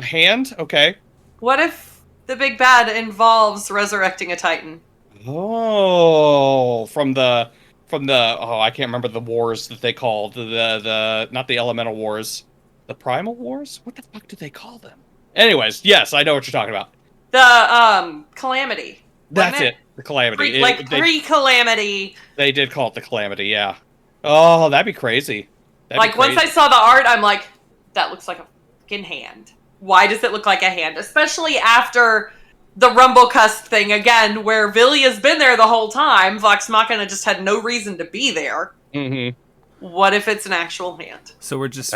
hand? Okay. What if the big bad involves resurrecting a Titan? Oh, from the I can't remember the wars that they called the not the elemental wars, the primal wars. What the fuck do they call them? Anyways, yes, I know what you're talking about. The calamity. That's it. The calamity. Pre-calamity. They did call it the calamity. Yeah. Oh, that'd be crazy. Like once I saw the art, I'm like, that looks like a fucking hand. Why does it look like a hand? Especially after the Rumble Cusp thing again, where Villia's been there the whole time. Vox Machina just had no reason to be there. Mm-hmm. What if it's an actual hand? So we're just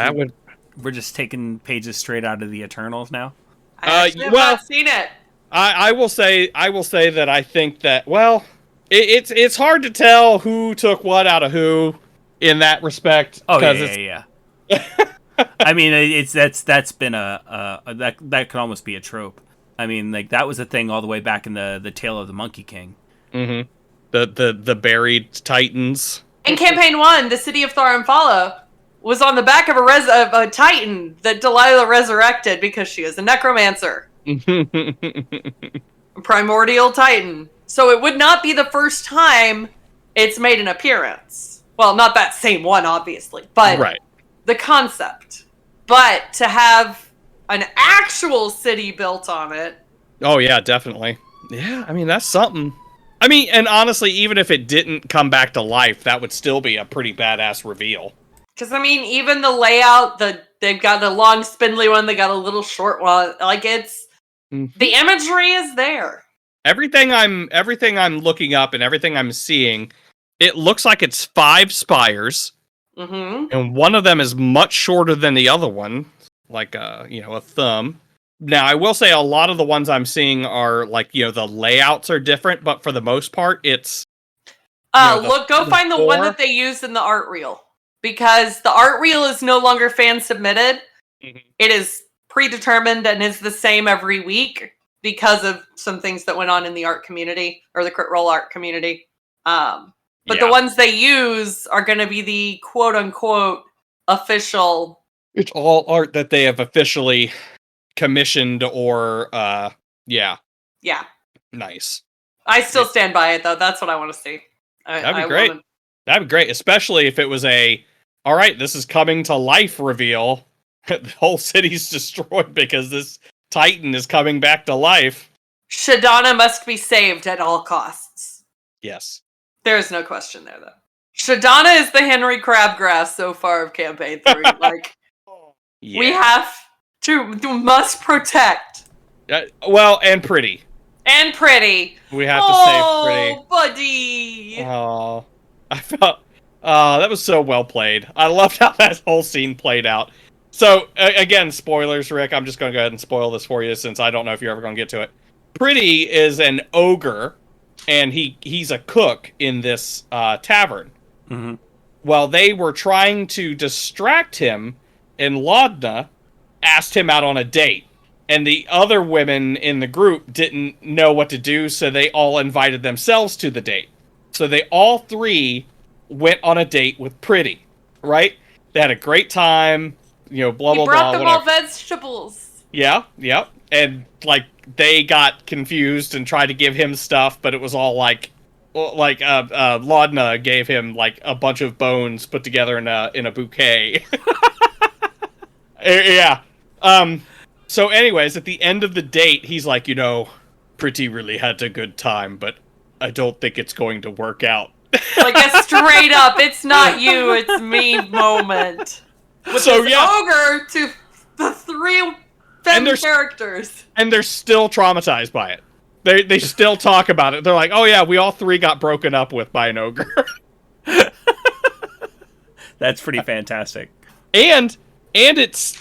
taking pages straight out of the Eternals now. I actually have not seen it. I will say that I think that it's hard to tell who took what out of who in that respect. Oh yeah. I mean, that's been that could almost be a trope. I mean, like that was a thing all the way back in the Tale of the Monkey King. Mm-hmm. The buried Titans. In Campaign 1, the city of Thar-Amphala was on the back of a Titan that Delilah resurrected because she is a necromancer. A primordial Titan. So it would not be the first time it's made an appearance. Well, not that same one, obviously, but right. The concept. But to have an actual city built on it. Oh, yeah, definitely. Yeah, I mean, that's something. I mean, and honestly, even if it didn't come back to life, that would still be a pretty badass reveal. Because, I mean, even the layout, they've got a long, spindly one, they got a little short one. Like, it's... Mm-hmm. The imagery is there. Everything I'm looking up and everything I'm seeing, it looks like it's 5 spires. Mm-hmm. And one of them is much shorter than the other one. Like, a thumb. Now, I will say a lot of the ones I'm seeing are, like, the layouts are different, but for the most part, it's... Go find the one that they used in the art reel. Because the art reel is no longer fan-submitted. Mm-hmm. It is predetermined and is the same every week because of some things that went on in the art community, or the Crit Roll art community. But the ones they use are going to be the quote-unquote official... It's all art that they have officially commissioned or, yeah. Yeah. Nice. I still stand by it, though. That's what I want to see. That'd be great. That'd be great, especially if it was all right, this is coming to life reveal. The whole city's destroyed because this Titan is coming back to life. Shadana must be saved at all costs. Yes. There's no question there, though. Shadana is the Henry Crabgrass so far of Campaign 3. Like, yeah. We have must protect. And pretty. And pretty. We have to save pretty. Oh, buddy. Oh, I felt... that was so well played. I loved how that whole scene played out. So, again, spoilers, Rick. I'm just going to go ahead and spoil this for you since I don't know if you're ever going to get to it. Pretty is an ogre, and he's a cook in this tavern. Mm-hmm. Well, they were trying to distract him, and Laudna asked him out on a date. And the other women in the group didn't know what to do, so they all invited themselves to the date. So they all three went on a date with Pretty, right? They had a great time, blah, He blah, brought blah, them whatever. all vegetables. Yeah. And, they got confused and tried to give him stuff, but it was all Laudna gave him, a bunch of bones put together in a bouquet. Yeah. So anyways, at the end of the date, he's like, Pretty really had a good time, but I don't think it's going to work out. Like a straight up, it's not you, it's me moment. With this ogre to the three characters. And they're still traumatized by it. They still talk about it. They're like, oh yeah, we all three got broken up with by an ogre. That's pretty fantastic. And it's,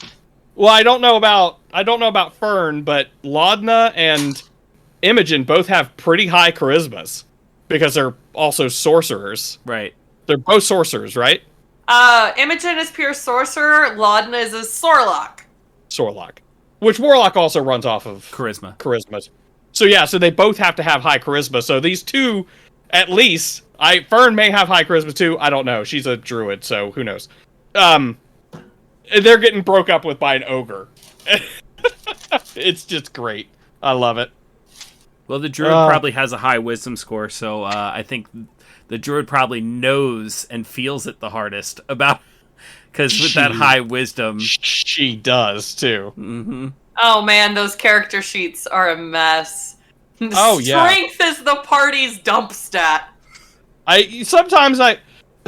well, I don't know about Fern, but Laudna and Imogen both have pretty high charismas because they're also sorcerers. Right. They're both sorcerers, right? Imogen is pure sorcerer. Laudna is a Sorlock. Sorlock. Which Warlock also runs off of charisma. So yeah, so they both have to have high charisma. So these two, at least, Fern may have high charisma too. I don't know. She's a druid, so who knows? They're getting broke up with by an ogre. It's just great. I love it. Well, the druid probably has a high wisdom score, so I think the druid probably knows and feels it the hardest about, because with that high wisdom, she does too. Mm-hmm. Oh man, those character sheets are a mess. Strength is the party's dump stat.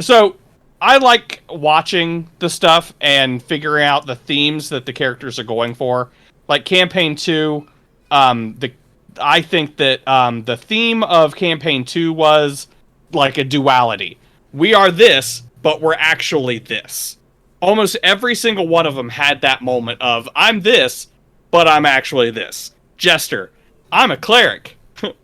So I like watching the stuff and figuring out the themes that the characters are going for. Like Campaign 2, I think that the theme of Campaign 2 was like a duality. We are this, but we're actually this. Almost every single one of them had that moment of, I'm this, but I'm actually this. Jester, I'm a cleric,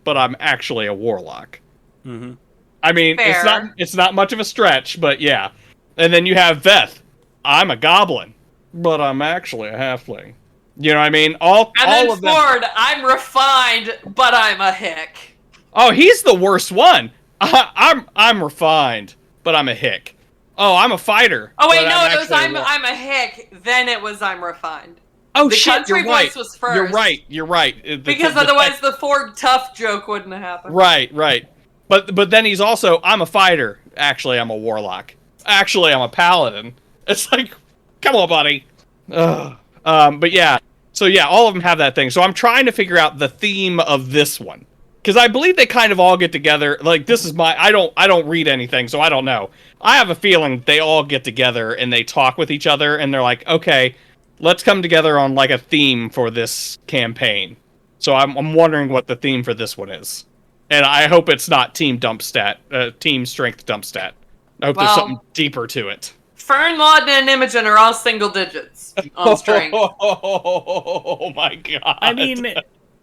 but I'm actually a warlock. Mm-hmm. I mean, it's not much of a stretch, but yeah. And then you have Veth. I'm a goblin, but I'm actually a halfling. You know what I mean? All of them. Ford, I'm refined, but I'm a hick. Oh, he's the worst one. I'm refined, but I'm a hick. Oh, I'm a fighter. Oh wait, no, it was I'm a hick. Then it was I'm refined. Oh the shit, you're right. Voice was first. You're right. Because otherwise the Ford tough joke wouldn't have happened. Right. But then he's also, I'm a fighter. Actually, I'm a warlock. Actually, I'm a paladin. It's like, come on, buddy. But yeah. So yeah, all of them have that thing. So I'm trying to figure out the theme of this one. Because I believe they kind of all get together. Like, this is I don't read anything, so I don't know. I have a feeling they all get together and they talk with each other and they're like, okay, let's come together on like a theme for this campaign. So I'm wondering what the theme for this one is. And I hope it's not team strength dump stat. I hope there's something deeper to it. Fern, Laudna, and Imogen are all single digits on strength. Oh my god. I mean,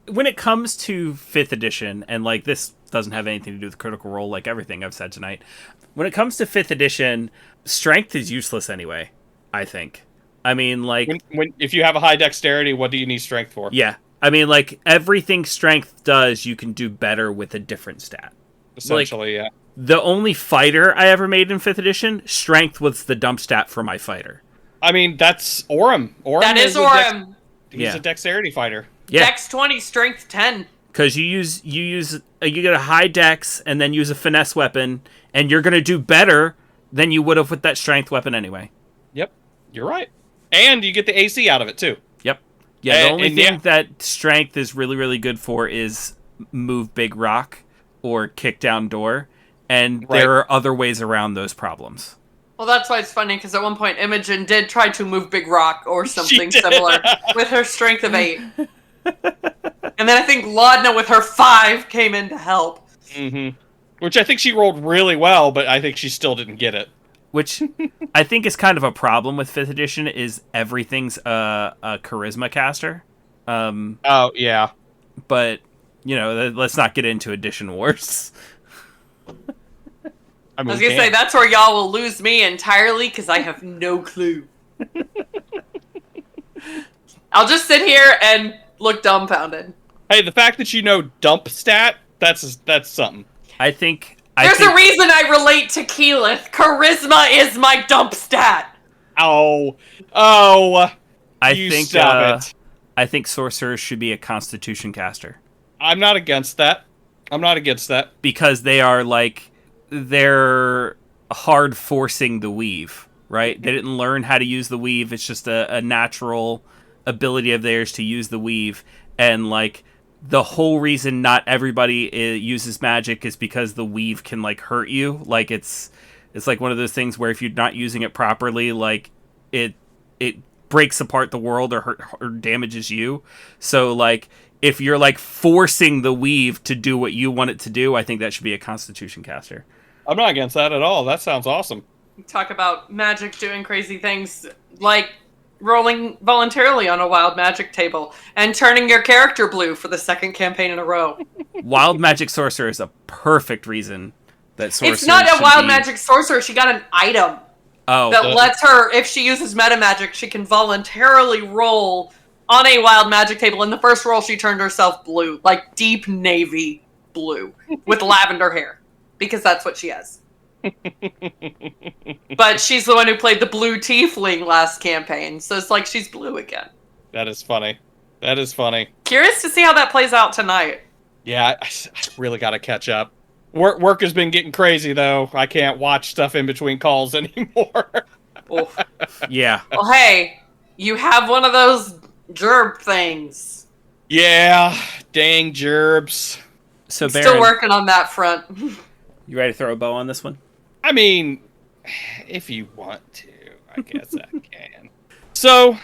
when it comes to 5th edition, and like this doesn't have anything to do with Critical Role, like everything I've said tonight. When it comes to 5th edition, strength is useless anyway, I think. I mean, like... if you have a high dexterity, what do you need strength for? Yeah. I mean, like, everything strength does, you can do better with a different stat. Essentially, yeah. The only fighter I ever made in 5th edition, strength was the dump stat for my fighter. I mean, that's Orem. That is Orem. He's a dexterity fighter. Yeah. Dex 20, strength 10. Because you get a high dex and then use a finesse weapon, and you're going to do better than you would have with that strength weapon anyway. Yep, you're right. And you get the AC out of it, too. Yep. Yeah, the only thing that strength is really, really good for is move big rock or kick down door. And there are other ways around those problems. Well, that's why it's funny, because at one point Imogen did try to move big rock or something similar with her strength of 8. And then I think Laudna with her 5 came in to help. Mm-hmm. Which I think she rolled really well, but I think she still didn't get it. Which I think is kind of a problem with 5th edition, is everything's a charisma caster. Oh, yeah. But, let's not get into edition wars. I was going to say, that's where y'all will lose me entirely, because I have no clue. I'll just sit here and look dumbfounded. Hey, the fact that you know dump stat, that's something. I think There's a reason I relate to Keyleth. Charisma is my dump stat. Oh, I you think stop it. I think sorcerers should be a Constitution caster I'm not against that. because they're hard forcing the weave, right? They didn't learn how to use the weave. It's just a natural ability of theirs to use the weave, and like the whole reason not everybody uses magic is because the weave can like hurt you. Like it's like one of those things where if you're not using it properly, like it breaks apart the world or damages you. So like if you're like forcing the weave to do what you want it to do, I think that should be a Constitution caster. I'm not against that at all. That sounds awesome. Talk about magic doing crazy things, like rolling voluntarily on a wild magic table and turning your character blue for the second campaign in a row. Wild magic sorcerer is a perfect reason that sorcerer. It's not a wild magic sorcerer. She got an item that lets her, if she uses meta magic, she can voluntarily roll on a wild magic table. In the first roll, she turned herself blue, like deep navy blue with lavender hair, because that's what she has. But she's the one who played the blue tiefling last campaign, so it's like she's blue again. That is funny. Curious to see how that plays out tonight. Yeah, I really got to catch up. Work has been getting crazy, though. I can't watch stuff in between calls anymore. Oof. Yeah. Well, hey, you have one of those gerb things. Yeah, dang gerbs. So Still Baron, working on that front. you ready to throw a bow on this one? I mean, if you want to, I guess I can. So,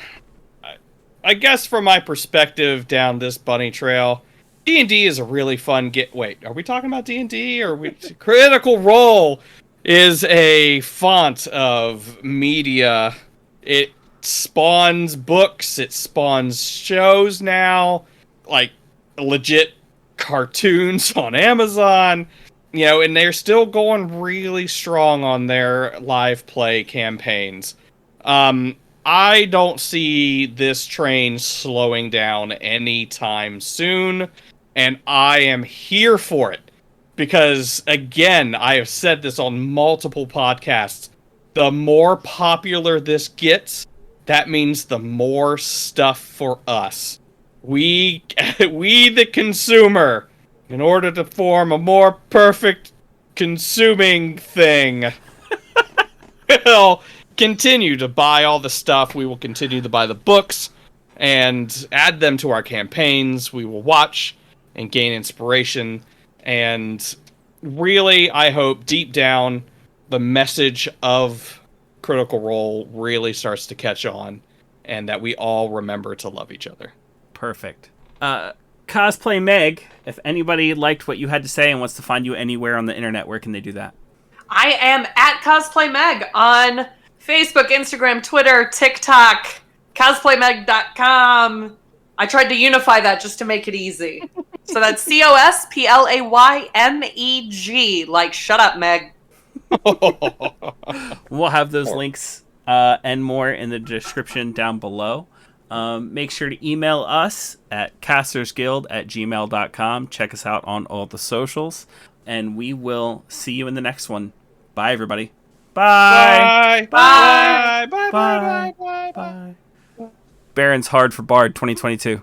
I guess from my perspective down this bunny trail, D&D is a really fun Wait, are we talking about D&D or Critical Role is a font of media. It spawns books, it spawns shows now, like legit cartoons on Amazon. And they're still going really strong on their live play campaigns. I don't see this train slowing down anytime soon, and I am here for it. Because, again, I have said this on multiple podcasts, the more popular this gets, that means the more stuff for us. We the consumer, in order to form a more perfect consuming thing, will continue to buy all the stuff. We will continue to buy the books and add them to our campaigns. We will watch and gain inspiration. And really, I hope deep down, the message of Critical Role really starts to catch on, and that we all remember to love each other. Perfect. Cosplay Meg, if anybody liked what you had to say and wants to find you anywhere on the internet, where can they do that? I am at Cosplay Meg on Facebook, Instagram, Twitter, TikTok, cosplaymeg.com. I tried to unify that just to make it easy. So that's COSPLAYMEG, like shut up, Meg. We'll have those links and more in the description down below. Make sure to email us at castersguild@gmail.com. Check us out on all the socials, and we will see you in the next one. Bye, everybody. Bye. Bye. Bye. Bye. Bye. Bye. Baron's Hard for Bard 2022.